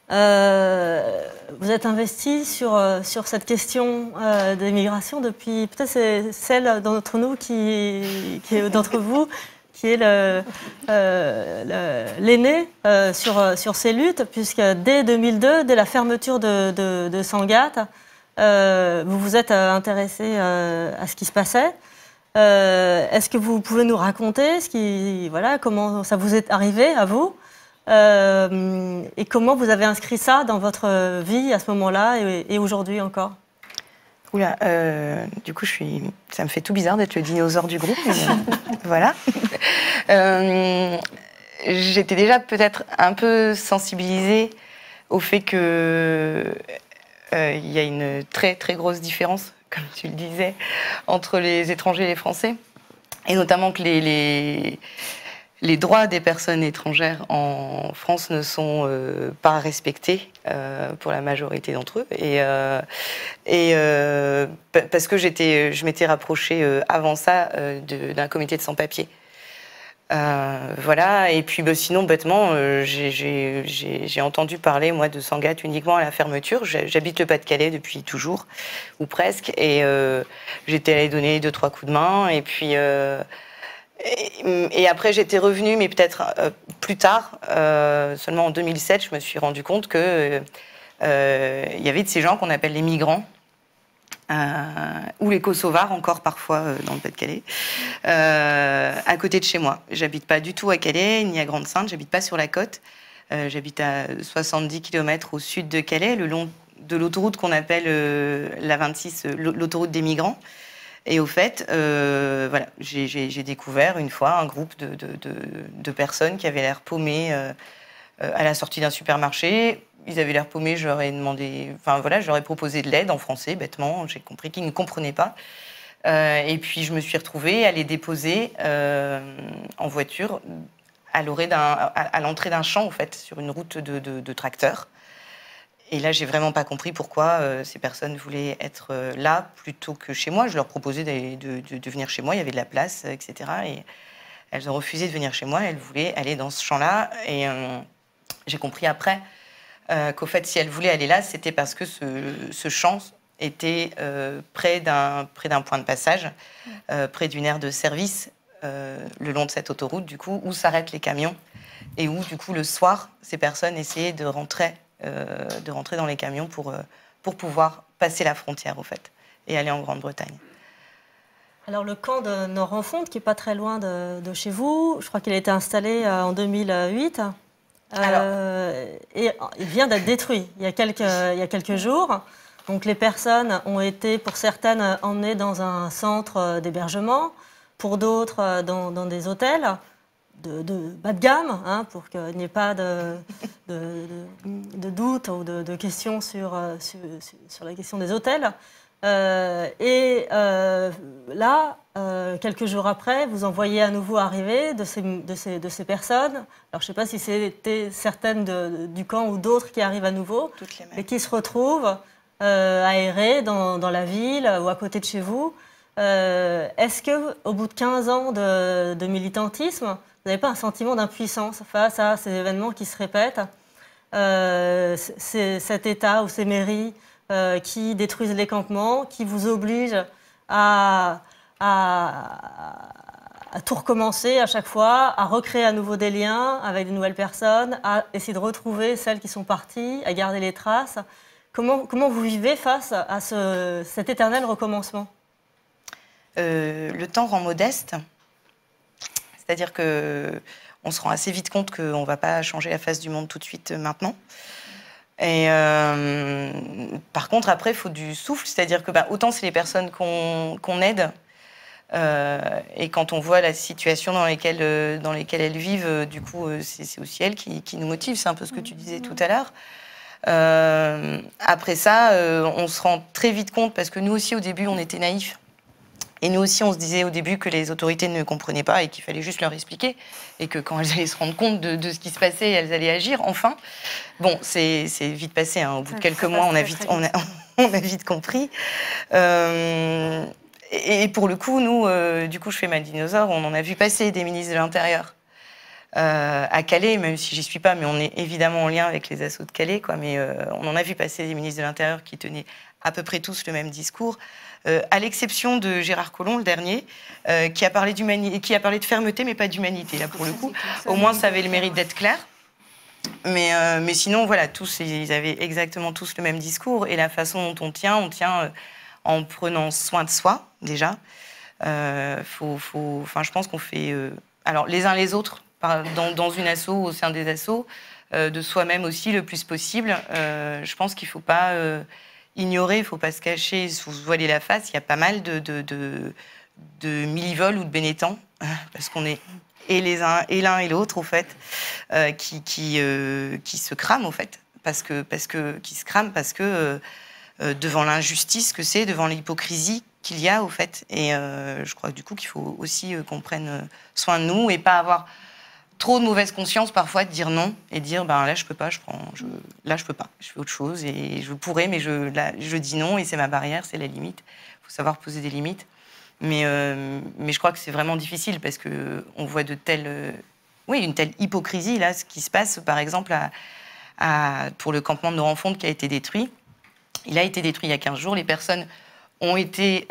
Vous êtes investi sur cette question des migrations depuis, peut-être c'est celle d'entre nous d'entre vous, qui est l'aîné sur ces luttes, puisque dès 2002, dès la fermeture de Sangatte, vous vous êtes intéressé à ce qui se passait. Est-ce que vous pouvez nous raconter comment ça vous est arrivé à vous et comment vous avez inscrit ça dans votre vie à ce moment-là et aujourd'hui encore? Oula, du coup, ça me fait tout bizarre d'être le dinosaure du groupe. Mais, voilà. J'étais déjà peut-être un peu sensibilisée au fait que il y a une très très grosse différence, comme tu le disais, entre les étrangers et les Français, et notamment que les droits des personnes étrangères en France ne sont pas respectés pour la majorité d'entre eux. Parce que je m'étais rapprochée avant ça d'un comité de sans-papiers. Voilà, et puis sinon, bêtement, j'ai entendu parler, moi, de Sangatte uniquement à la fermeture. J'habite le Pas-de-Calais depuis toujours, ou presque, et j'étais allée donner 2-3 coups de main, et puis... Et après, j'étais revenue, mais peut-être plus tard, seulement en 2007, je me suis rendu compte que il y avait de ces gens qu'on appelle les migrants, ou les Kosovars encore parfois dans le Pas-de-Calais, à côté de chez moi. J'habite pas du tout à Calais, ni à Grande-Synthe, j'habite pas sur la côte. J'habite à 70 km au sud de Calais, le long de l'autoroute qu'on appelle la 26, l'autoroute des migrants. Et au fait, voilà, j'ai découvert une fois un groupe de personnes qui avaient l'air paumées à la sortie d'un supermarché. Ils avaient l'air paumés, je leur ai demandé, enfin voilà, je leur ai proposé de l'aide en français, bêtement. J'ai compris qu'ils ne comprenaient pas. Et puis je me suis retrouvée à les déposer en voiture à l'entrée d'un champ, en fait, sur une route de tracteurs. Et là, j'ai vraiment pas compris pourquoi ces personnes voulaient être là plutôt que chez moi. Je leur proposais de venir chez moi, il y avait de la place, etc. Et elles ont refusé de venir chez moi, elles voulaient aller dans ce champ-là. Et j'ai compris après qu'au fait, si elles voulaient aller là, c'était parce que ce champ était près d'un point de passage, près d'une aire de service, le long de cette autoroute, du coup, où s'arrêtent les camions. Et où, du coup, le soir, ces personnes essayaient de rentrer dans les camions pour pouvoir passer la frontière, au fait, et aller en Grande-Bretagne. Alors, le camp de Nord-en-Fonte, qui n'est pas très loin de chez vous, je crois qu'il a été installé en 2008. Et il vient d'être détruit il y a quelques jours. Donc, les personnes ont été, pour certaines, emmenées dans un centre d'hébergement, pour d'autres, dans des hôtels de bas de gamme, hein, pour qu'il n'y ait pas de doute ou de questions sur la question des hôtels. Là, quelques jours après, vous en voyez à nouveau arriver de ces personnes. Alors, je ne sais pas si c'était certaines du camp ou d'autres qui arrivent à nouveau, et qui se retrouvent aérés dans la ville ou à côté de chez vous. Est-ce qu'au bout de 15 ans de militantisme, vous n'avez pas un sentiment d'impuissance face à ces événements qui se répètent, cet État ou ces mairies qui détruisent les campements, qui vous obligent à tout recommencer à chaque fois, à recréer à nouveau des liens avec de nouvelles personnes, à essayer de retrouver celles qui sont parties, à garder les traces. Comment vous vivez face à cet éternel recommencement ? Le temps rend modeste. C'est-à-dire qu'on se rend assez vite compte qu'on ne va pas changer la face du monde tout de suite maintenant. Et par contre, après, il faut du souffle. C'est-à-dire que autant c'est les personnes qu'on aide, et quand on voit la situation dans lesquelles elles vivent, du coup, c'est aussi elles qui nous motivent. C'est un peu ce que tu disais tout à l'heure. Après ça, on se rend très vite compte, parce que nous aussi, au début, on était naïfs. Et nous aussi, on se disait au début que les autorités ne comprenaient pas et qu'il fallait juste leur expliquer. Et que quand elles allaient se rendre compte de ce qui se passait, elles allaient agir, enfin. Bon, c'est vite passé, hein. Au bout de quelques mois, on a vite compris. Et pour le coup, nous, du coup, je fais ma dinosaure, on en a vu passer des ministres de l'Intérieur à Calais, même si j'y suis pas, mais on est évidemment en lien avec les assos de Calais, quoi. Mais on en a vu passer des ministres de l'Intérieur qui tenaient à peu près tous le même discours, à l'exception de Gérard Collomb, le dernier, qui a parlé de fermeté, mais pas d'humanité. Là, pour le coup, au moins, ça avait le mérite d'être clair. Mais sinon, voilà, tous, ils avaient exactement tous le même discours. Et la façon dont on tient en prenant soin de soi, déjà. Je pense qu'on fait... alors, les uns les autres, dans une asso, au sein des assos, de soi-même aussi le plus possible. Je pense qu'il ne faut pas ignorer, il ne faut pas se cacher, se voiler la face. Il y a pas mal de millivoles ou de bénétents, parce qu'on est et l'un et l'autre, au fait, qui se crament, au fait, qui se crament parce que devant l'injustice que c'est, devant l'hypocrisie qu'il y a, au fait. Et je crois du coup qu'il faut aussi qu'on prenne soin de nous et pas avoir trop de mauvaise conscience parfois de dire non et dire là je peux pas, là je peux pas, je fais autre chose et je pourrais, mais je dis non et c'est ma barrière, c'est la limite. Il faut savoir poser des limites. Mais je crois que c'est vraiment difficile parce que on voit une telle hypocrisie là, ce qui se passe par exemple pour le campement de Norenfonte qui a été détruit. Il a été détruit il y a 15 jours. Les personnes ont été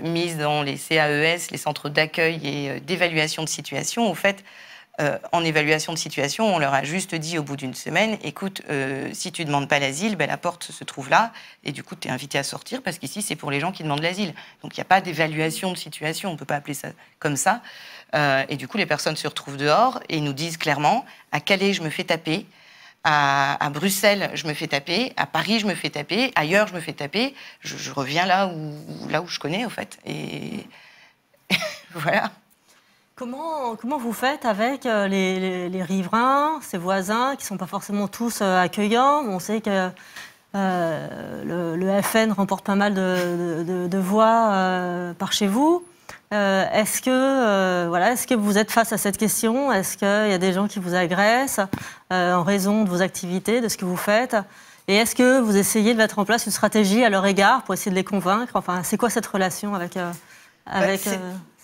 mises dans les CAES, les centres d'accueil et d'évaluation de situation. Au fait, en évaluation de situation, on leur a juste dit au bout d'une semaine, écoute, si tu ne demandes pas l'asile, la porte se trouve là, et du coup, tu es invité à sortir, parce qu'ici, c'est pour les gens qui demandent l'asile. Donc, il n'y a pas d'évaluation de situation, on ne peut pas appeler ça comme ça. Et du coup, les personnes se retrouvent dehors, et ils nous disent clairement, à Calais, je me fais taper, à Bruxelles, je me fais taper, à Paris, je me fais taper, ailleurs, je me fais taper, je reviens là où je connais, en fait. Et voilà. Comment vous faites avec les riverains, ces voisins, qui ne sont pas forcément tous accueillants? On sait que le FN remporte pas mal de voix par chez vous. Est-ce que vous êtes face à cette question? Est-ce qu'il y a des gens qui vous agressent en raison de vos activités, de ce que vous faites? Et est-ce que vous essayez de mettre en place une stratégie à leur égard pour essayer de les convaincre? Enfin, c'est quoi cette relation avec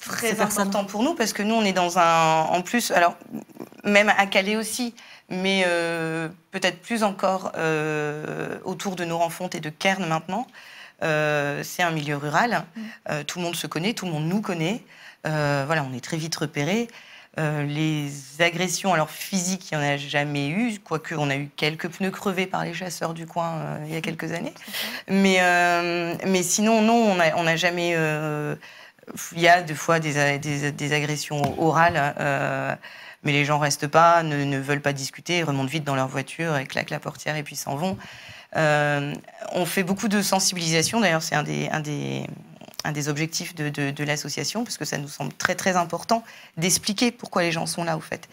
très important pour nous parce que nous on est en plus, alors même à Calais aussi, mais peut-être plus encore autour de Norenfonte et de Cairns maintenant. C'est un milieu rural, tout le monde se connaît, tout le monde nous connaît. Voilà, on est très vite repérés. Les agressions, alors physiques, il n'y en a jamais eu, quoique on a eu quelques pneus crevés par les chasseurs du coin il y a quelques années. Mais sinon, non, on n'a jamais... il y a des fois des agressions orales, mais les gens restent pas, ne veulent pas discuter, remontent vite dans leur voiture et claquent la portière et puis s'en vont. On fait beaucoup de sensibilisation, d'ailleurs c'est un des objectifs de l'association, parce que ça nous semble très très important d'expliquer pourquoi les gens sont là, au fait.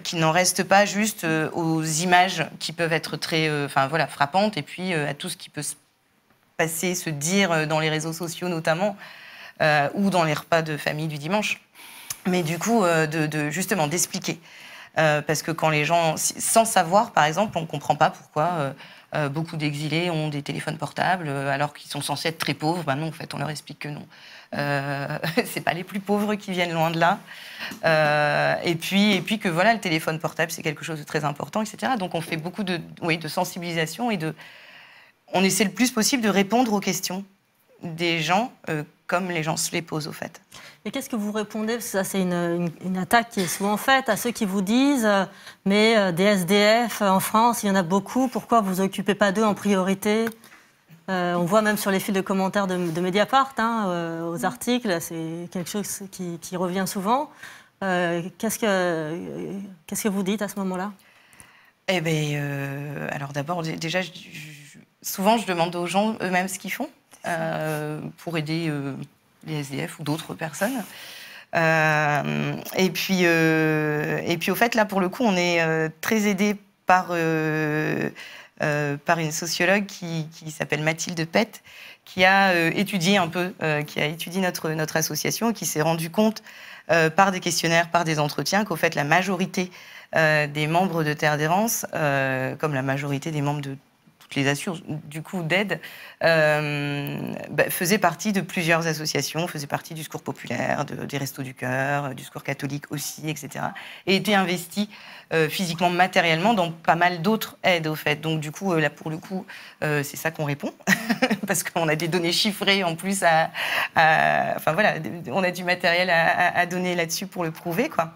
Qu'ils n'en restent pas juste aux images qui peuvent être très frappantes, et puis à tout ce qui peut se passer, se dire dans les réseaux sociaux notamment, ou dans les repas de famille du dimanche. Mais du coup, justement, d'expliquer. Parce que quand les gens, sans savoir, par exemple, on ne comprend pas pourquoi beaucoup d'exilés ont des téléphones portables alors qu'ils sont censés être très pauvres. Non, en fait, on leur explique que non. C'est pas les plus pauvres qui viennent, loin de là. Et puis que voilà, le téléphone portable, c'est quelque chose de très important, etc. Donc on fait beaucoup de sensibilisation et on essaie le plus possible de répondre aux questions des gens comme les gens se les posent, au fait. Et qu'est-ce que vous répondez? Parce que ça, c'est une attaque qui est souvent faite à ceux qui vous disent mais des SDF en France, il y en a beaucoup, pourquoi vous ne vous occupez pas d'eux en priorité? On voit même sur les fils de commentaires de Mediapart, aux articles, c'est quelque chose qui revient souvent. Qu'est-ce que vous dites à ce moment-là? Eh bien, alors d'abord, déjà, souvent, je demande aux gens eux-mêmes ce qu'ils font. Pour aider les SDF ou d'autres personnes. Et puis, au fait, là, pour le coup, on est très aidé par une sociologue qui s'appelle Mathilde Pett, qui a étudié un peu, qui a étudié notre association et qui s'est rendu compte, par des questionnaires, par des entretiens, qu'au fait, la majorité des membres de Terre d'Errance, comme la majorité des membres de toutes les assures du coup d'aide, faisait partie de plusieurs associations, faisait partie du Secours populaire, des Restos du Cœur, du Secours catholique aussi, etc. Et était investi physiquement, matériellement dans pas mal d'autres aides au fait. Donc du coup, là pour le coup, c'est ça qu'on répond, parce qu'on a des données chiffrées en plus enfin voilà, on a du matériel à donner là-dessus pour le prouver, quoi.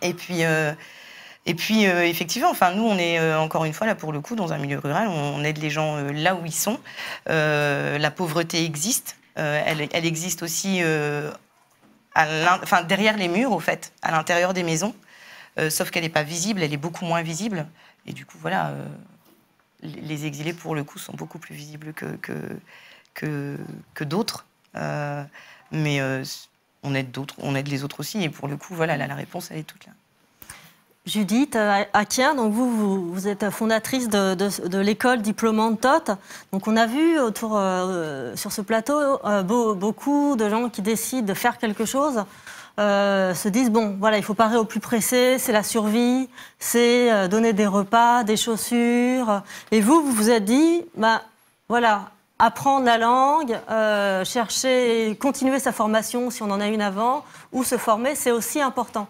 Et puis effectivement, enfin, nous, on est encore une fois là pour le coup dans un milieu rural. On aide les gens là où ils sont. La pauvreté existe. Elle existe aussi derrière les murs, au fait, à l'intérieur des maisons. Sauf qu'elle n'est pas visible. Elle est beaucoup moins visible. Et du coup, voilà, les exilés pour le coup sont beaucoup plus visibles que d'autres. Mais on aide d'autres, on aide les autres aussi. Et pour le coup, voilà, là, la réponse, elle est toute là. Judith Aquien, donc vous êtes fondatrice de l'école diplômante TOT. Donc on a vu sur ce plateau beaucoup de gens qui décident de faire quelque chose, se disent bon voilà, il faut parer au plus pressé, c'est la survie, c'est donner des repas, des chaussures. Et vous vous êtes dit bah voilà, apprendre la langue, chercher, continuer sa formation si on en a une avant, ou se former, c'est aussi important.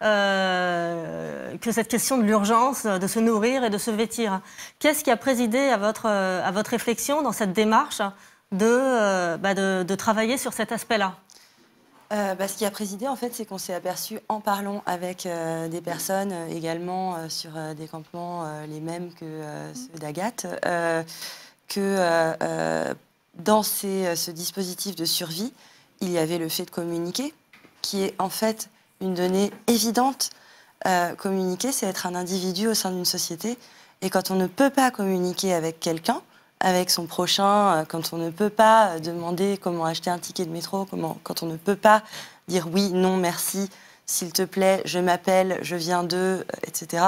Que cette question de l'urgence, de se nourrir et de se vêtir. Qu'est-ce qui a présidé à votre réflexion dans cette démarche de travailler sur cet aspect-là? Ce qui a présidé, en fait, c'est qu'on s'est aperçu en parlant avec des personnes également sur des campements les mêmes que ceux d'Agathe, que dans ce dispositif de survie, il y avait le fait de communiquer, qui est en fait une donnée évidente. Communiquer, c'est être un individu au sein d'une société. Et quand on ne peut pas communiquer avec quelqu'un, avec son prochain, quand on ne peut pas demander comment acheter un ticket de métro, quand on ne peut pas dire oui, non, merci, s'il te plaît, je m'appelle, je viens d'eux, etc.,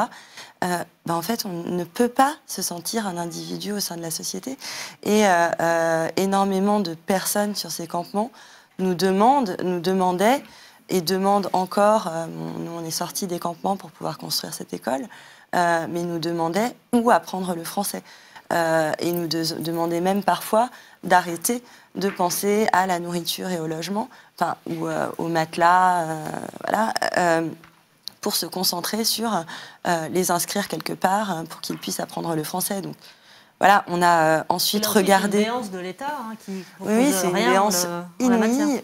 en fait, on ne peut pas se sentir un individu au sein de la société. Et énormément de personnes sur ces campements nous demandaient et demandent encore, nous on est sortis des campements pour pouvoir construire cette école, mais nous demandaient où apprendre le français. Et nous demandaient même parfois d'arrêter de penser à la nourriture et au logement, ou au matelas, voilà, pour se concentrer sur les inscrire quelque part pour qu'ils puissent apprendre le français. Donc, voilà, on a ensuite regardé... C'est une béance de l'État qui propose oui, c'est une béance inouïe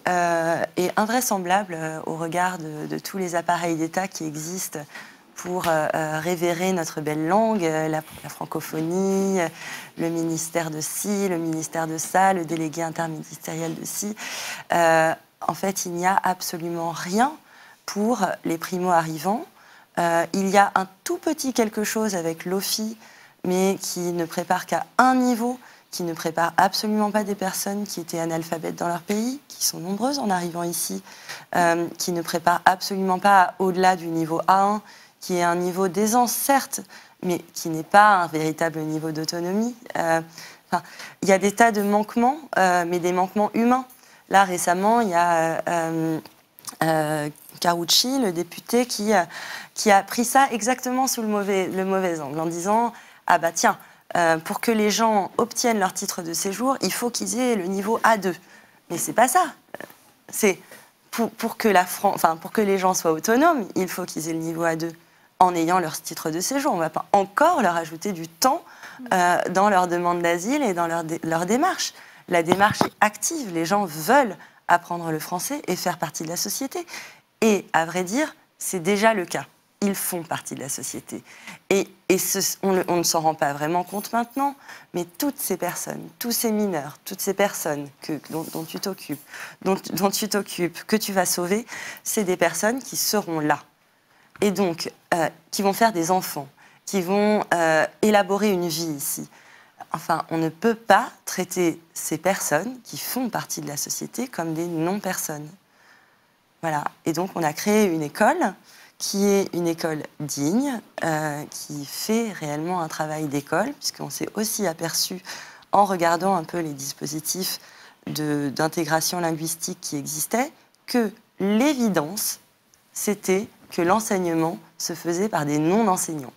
et invraisemblable au regard de tous les appareils d'État qui existent pour révérer notre belle langue, la francophonie, le ministère de ci, le ministère de ça, le délégué interministériel de ci. En fait, il n'y a absolument rien pour les primo-arrivants. Il y a un tout petit quelque chose avec l'OFI, mais qui ne prépare qu'à un niveau, qui ne prépare absolument pas des personnes qui étaient analphabètes dans leur pays, qui sont nombreuses en arrivant ici, qui ne prépare absolument pas au-delà du niveau A1, qui est un niveau d'aisance, certes, mais qui n'est pas un véritable niveau d'autonomie. Il y a des tas de manquements, mais des manquements humains. Là, récemment, il y a Carucci, le député, qui a pris ça exactement sous le mauvais angle, en disant « Ah bah tiens, pour que les gens obtiennent leur titre de séjour, il faut qu'ils aient le niveau A2. » Mais c'est pas ça. C'est pour que les gens soient autonomes, il faut qu'ils aient le niveau A2 en ayant leur titre de séjour. On ne va pas encore leur ajouter du temps dans leur demande d'asile et dans leur démarche. La démarche est active. Les gens veulent apprendre le français et faire partie de la société. Et à vrai dire, c'est déjà le cas. Ils font partie de la société. Et on ne s'en rend pas vraiment compte maintenant, mais toutes ces personnes, tous ces mineurs, toutes ces personnes dont tu t'occupes, que tu vas sauver, c'est des personnes qui seront là. Et donc, qui vont faire des enfants, qui vont élaborer une vie ici. Enfin, on ne peut pas traiter ces personnes qui font partie de la société comme des non-personnes. Voilà. Et donc, on a créé une école qui est une école digne, qui fait réellement un travail d'école, puisqu'on s'est aussi aperçu, en regardant un peu les dispositifs d'intégration linguistique qui existaient, que l'évidence, c'était que l'enseignement se faisait par des non-enseignants,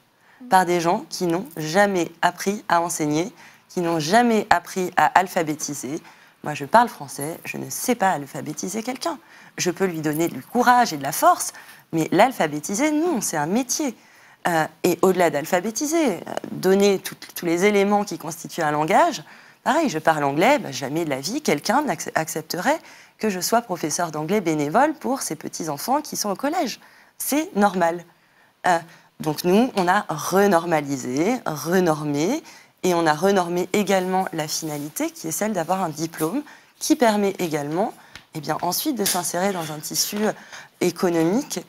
par des gens qui n'ont jamais appris à enseigner, qui n'ont jamais appris à alphabétiser. Moi, je parle français, je ne sais pas alphabétiser quelqu'un. Je peux lui donner du courage et de la force, mais l'alphabétiser, non, c'est un métier. Et au-delà d'alphabétiser, donner tous les éléments qui constituent un langage, pareil, je parle anglais, jamais de la vie, quelqu'un n'accepterait que je sois professeur d'anglais bénévole pour ces petits-enfants qui sont au collège. C'est normal. Donc nous, on a renormalisé, renormé, et on a renormé également la finalité, qui est celle d'avoir un diplôme qui permet également, ensuite de s'insérer dans un tissu économique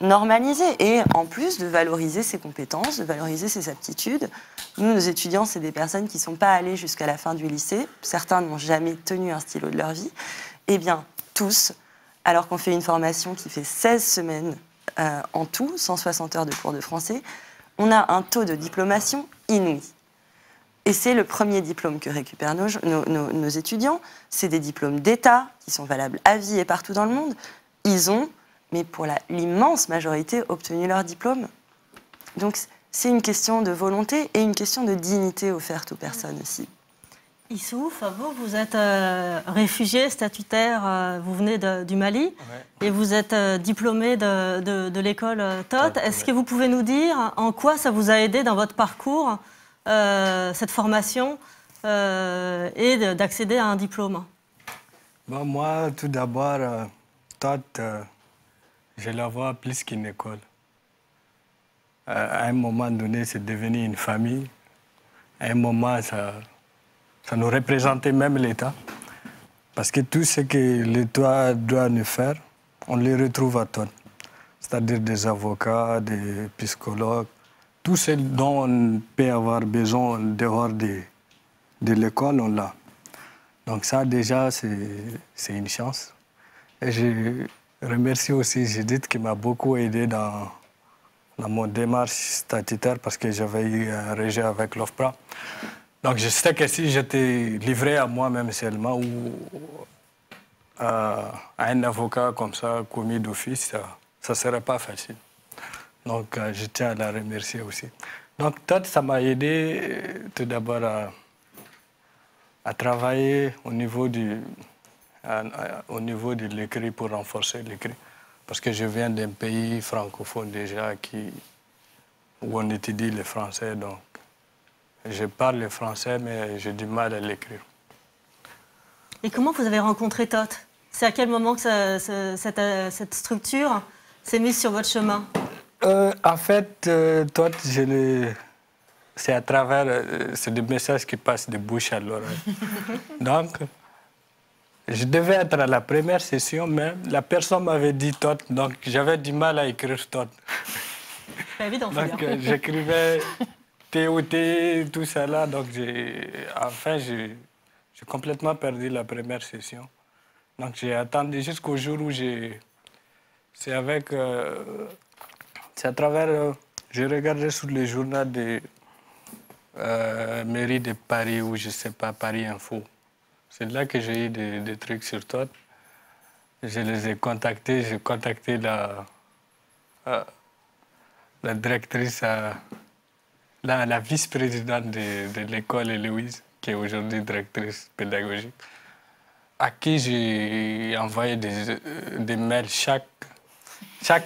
normalisé, et en plus de valoriser ses compétences, de valoriser ses aptitudes. Nous, nos étudiants, c'est des personnes qui ne sont pas allées jusqu'à la fin du lycée. Certains n'ont jamais tenu un stylo de leur vie. Tous, alors qu'on fait une formation qui fait 16 semaines en tout, 160 heures de cours de français, on a un taux de diplomation inouï. Et c'est le premier diplôme que récupèrent nos étudiants. C'est des diplômes d'État qui sont valables à vie et partout dans le monde. Ils ont, mais pour l'immense majorité, obtenu leur diplôme. Donc c'est une question de volonté et une question de dignité offerte aux personnes aussi. Issouf, vous êtes réfugié statutaire, vous venez du Mali, et vous êtes diplômé de l'école TOT. Est-ce que vous pouvez nous dire en quoi ça vous a aidé dans votre parcours, cette formation, et d'accéder à un diplôme? Bon, moi, tout d'abord, TOT, je la vois plus qu'une école. À un moment donné, c'est devenu une famille. À un moment, ça nous représentait même l'État. Parce que tout ce que l'État doit nous faire, on les retrouve à TOT. C'est-à-dire des avocats, des psychologues, tout ce dont on peut avoir besoin dehors de l'école, on l'a. Donc ça, déjà, c'est une chance. Et je remercie aussi Judith qui m'a beaucoup aidé dans mon démarche statutaire parce que j'avais eu un rejet avec l'OFPRA. Donc je sais que si j'étais livré à moi-même seulement ou à un avocat comme ça, commis d'office, ça ne serait pas facile. Donc je tiens à la remercier aussi. Donc peut-être ça m'a aidé tout d'abord à travailler au niveau de l'écrit pour renforcer l'écrit. Parce que je viens d'un pays francophone déjà où on étudie le français. Donc je parle le français, mais j'ai du mal à l'écrire. Et comment vous avez rencontré TOT? C'est à quel moment que cette structure s'est mise sur votre chemin? En fait, TOT, c'est à travers... c'est des messages qui passent de bouche à l'oreille. Donc, je devais être à la première session, mais la personne m'avait dit TOT, donc j'avais du mal à écrire TOT. C'est évident, donc, j'écrivais... TOT, tout ça là, donc enfin, j'ai complètement perdu la première session. Donc j'ai attendu jusqu'au jour où c'est à travers... j'ai regardé sur le journal de mairie de Paris, ou je sais pas, Paris Info. C'est là que j'ai eu des trucs sur TOT. Je les ai contactés, j'ai contacté la directrice... La vice-présidente de l'école, Héloïse, qui est aujourd'hui directrice pédagogique, à qui j'ai envoyé des mails chaque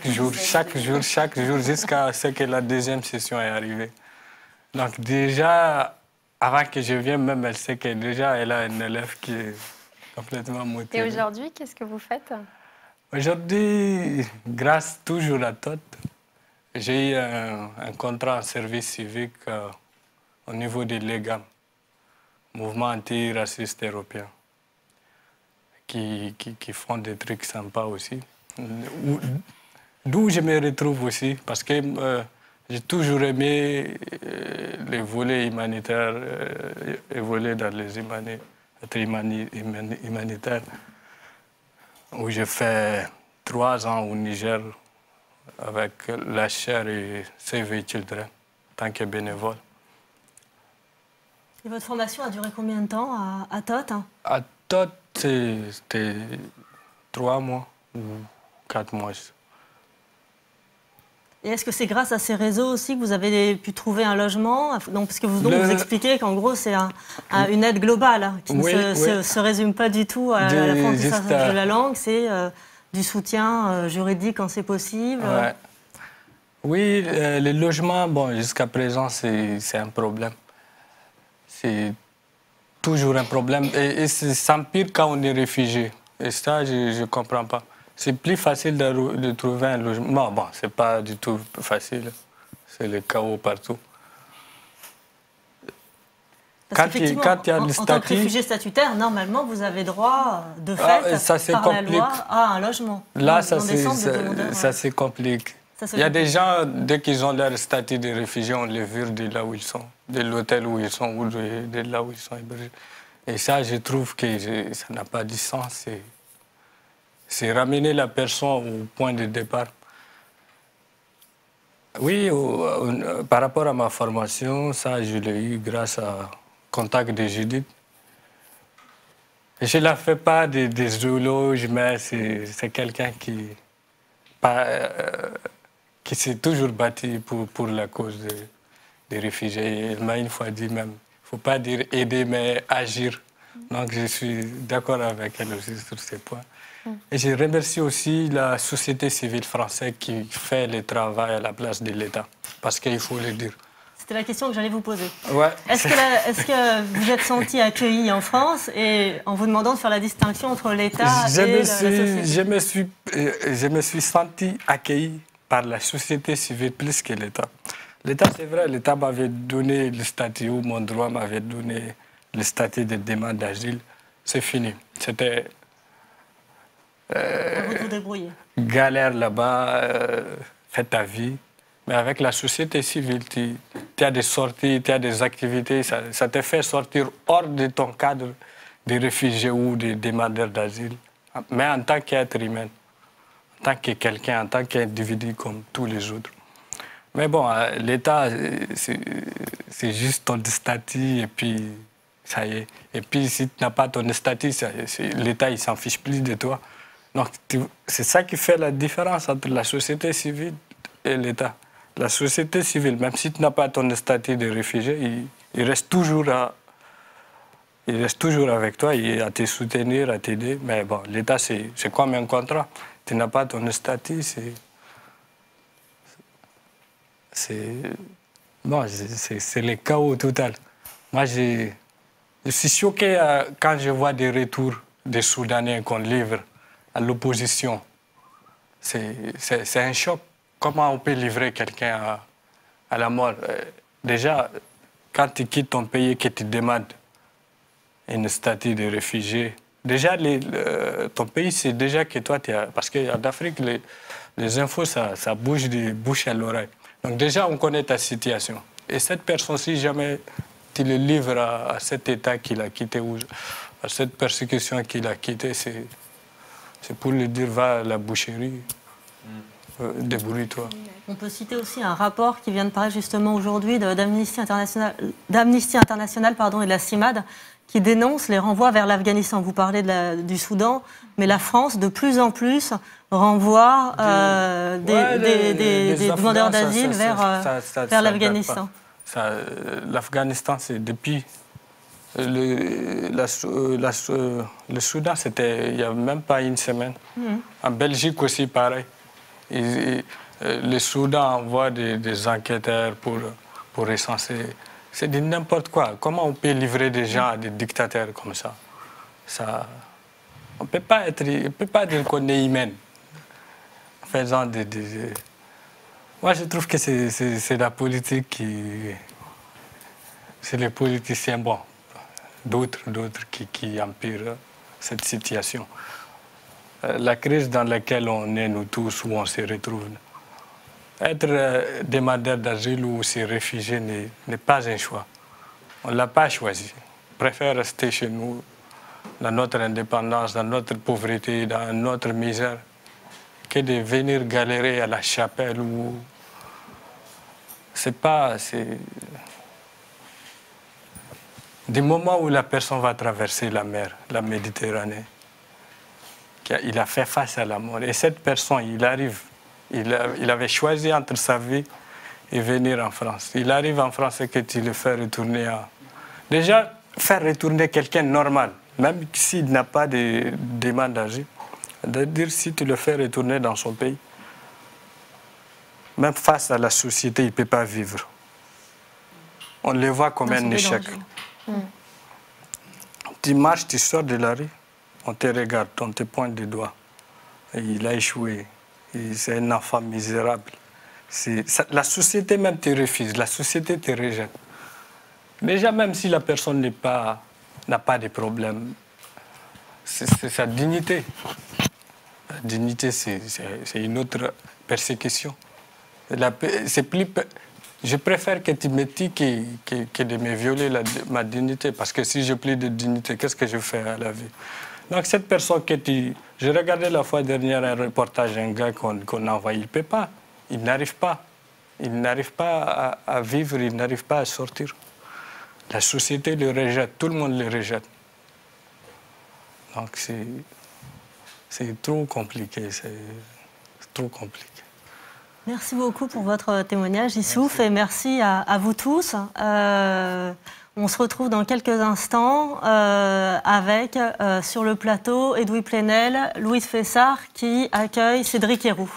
jour, jusqu'à ce que la deuxième session est arrivée. Donc déjà, avant que je vienne, même elle sait que déjà elle a un élève qui est complètement motivé. Et aujourd'hui, qu'est-ce que vous faites? Aujourd'hui, grâce toujours à TOT, j'ai eu un contrat en service civique au niveau de l'EGAM, Mouvement antiraciste européen, qui font des trucs sympas aussi. D'où je me retrouve aussi, parce que j'ai toujours aimé les volets humanitaires, évoluer dans les humanitaires, où j'ai fait 3 ans au Niger, avec la chaire et Save the Children, en tant que bénévole. Et votre formation a duré combien de temps à TOT? À TOT, c'était 3 mois ou 4 mois. Et est-ce que c'est grâce à ces réseaux aussi que vous avez pu trouver un logement? Donc, parce que vous expliquez qu'en gros, c'est une aide globale qui ne se résume pas du tout à l'apprentissage de la langue, c'est du soutien juridique quand c'est possible. Ouais. Oui, les logements, bon, jusqu'à présent, c'est un problème. C'est toujours un problème. Et ça s'empire quand on est réfugié. Et ça, je ne comprends pas. C'est plus facile de trouver un logement. Bon, ce n'est pas du tout facile. C'est le chaos partout. Parce qu'effectivement, en tant que réfugié statutaire, normalement, vous avez droit de fait, par la loi, à un logement. Là, ça se complique. Il y a des gens, dès qu'ils ont leur statut de réfugié, on les vire de là où ils sont, de l'hôtel où ils sont, ou de là où ils sont hébergés. Et ça, je trouve que ça n'a pas de sens. C'est ramener la personne au point de départ. Oui, par rapport à ma formation, ça, je l'ai eu grâce à Contact de Judith. Et je ne la fais pas des zoologes, mais c'est quelqu'un qui s'est toujours battu pour la cause des réfugiés. Elle m'a une fois dit même, il ne faut pas dire aider, mais agir. Donc je suis d'accord avec elle aussi sur ces points. Et je remercie aussi la société civile française qui fait le travail à la place de l'État, parce qu'il faut le dire. C'était la question que j'allais vous poser. Ouais. Est-ce que vous êtes senti accueilli en France et en vous demandant de faire la distinction entre l'État et la société? Je me suis senti accueilli par la société civile plus que l'État. L'État, c'est vrai, l'État m'avait donné le statut, ou mon droit m'avait donné le statut de demande d'asile. C'est fini. C'était... vous vous débrouillez. Galère là-bas, fais ta vie. Mais avec la société civile, tu as des sorties, tu as des activités, ça te fait sortir hors de ton cadre de réfugié ou de demandeur d'asile. Mais en tant qu'être humain, en tant que quelqu'un, en tant qu'individu comme tous les autres. Mais bon, l'État, c'est juste ton statut et puis ça y est. Et puis si tu n'as pas ton statut, l'État, il s'en fiche plus de toi. Donc c'est ça qui fait la différence entre la société civile et l'État. La société civile, même si tu n'as pas ton statut de réfugié, il reste toujours avec toi, à te soutenir, à t'aider. Mais bon, l'État, c'est comme un contrat. Tu n'as pas ton statut, c'est le chaos total. Moi, je suis choqué quand je vois des retours des Soudanais qu'on livre à l'opposition. C'est un choc. Comment on peut livrer quelqu'un à la mort? Déjà, quand tu quittes ton pays et que tu demandes un statut de réfugié, déjà, ton pays, c'est déjà que toi, parce qu'en Afrique, les infos, ça bouge de bouche à l'oreille. Donc déjà, on connaît ta situation. Et cette personne, si jamais tu le livres à cet État qu'il a quitté, ou à cette persécution qu'il a quittée, c'est pour lui dire, va à la boucherie. Débrouille-toi. On peut citer aussi un rapport qui vient de paraître justement aujourd'hui d'Amnesty International et de la CIMAD qui dénonce les renvois vers l'Afghanistan. Vous parlez du Soudan, mais la France, de plus en plus, renvoie des demandeurs d'asile vers l'Afghanistan. L'Afghanistan, c'est depuis... Le Soudan, c'était il n'y a même pas une semaine. En Belgique aussi, pareil. Le Soudan envoie des enquêteurs pour recenser. C'est de n'importe quoi. Comment on peut livrer des gens à des dictateurs comme ça? On ne peut pas dire qu'on est humain en faisant Moi, je trouve que c'est la politique qui... C'est les politiciens bons. D'autres qui empirent cette situation. La crise dans laquelle on est, nous tous, où on se retrouve, être demandeur d'asile ou se réfugier n'est pas un choix. On ne l'a pas choisi. On préfère rester chez nous, dans notre indépendance, dans notre pauvreté, dans notre misère, que de venir galérer à la chapelle ou... C'est pas... Du moment où la personne va traverser la mer, la Méditerranée, il a fait face à la mort. Et cette personne, il arrive, Il avait choisi entre sa vie et venir en France. Il arrive en France et que tu le fais retourner à... Déjà, faire retourner quelqu'un normal, même s'il n'a pas de demande d'asile, de dire si tu le fais retourner dans son pays, même face à la société, il ne peut pas vivre. On le voit comme un échec. Tu marches, tu sors de la rue, on te regarde, on te pointe du doigt. Et il a échoué. C'est un enfant misérable. La société même te refuse, la société te rejette. Déjà, même si la personne n'a pas de problème, c'est sa dignité. La dignité, c'est une autre persécution. Je préfère que tu me tues que de me violer ma dignité. Parce que si je plie de dignité, qu'est-ce que je fais à la vie? Donc cette personne que tu... J'ai regardé la fois dernière un reportage, un gars qu'on a envoyé. Il ne peut pas. Il n'arrive pas. Il n'arrive pas à vivre, il n'arrive pas à sortir. La société le rejette, tout le monde le rejette. Donc c'est trop compliqué, c'est trop compliqué. Merci beaucoup pour votre témoignage, Issouf, et merci à vous tous. On se retrouve dans quelques instants avec, sur le plateau, Edoui Plenel, Louise Fessard qui accueille Cédric Héroux.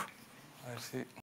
Merci.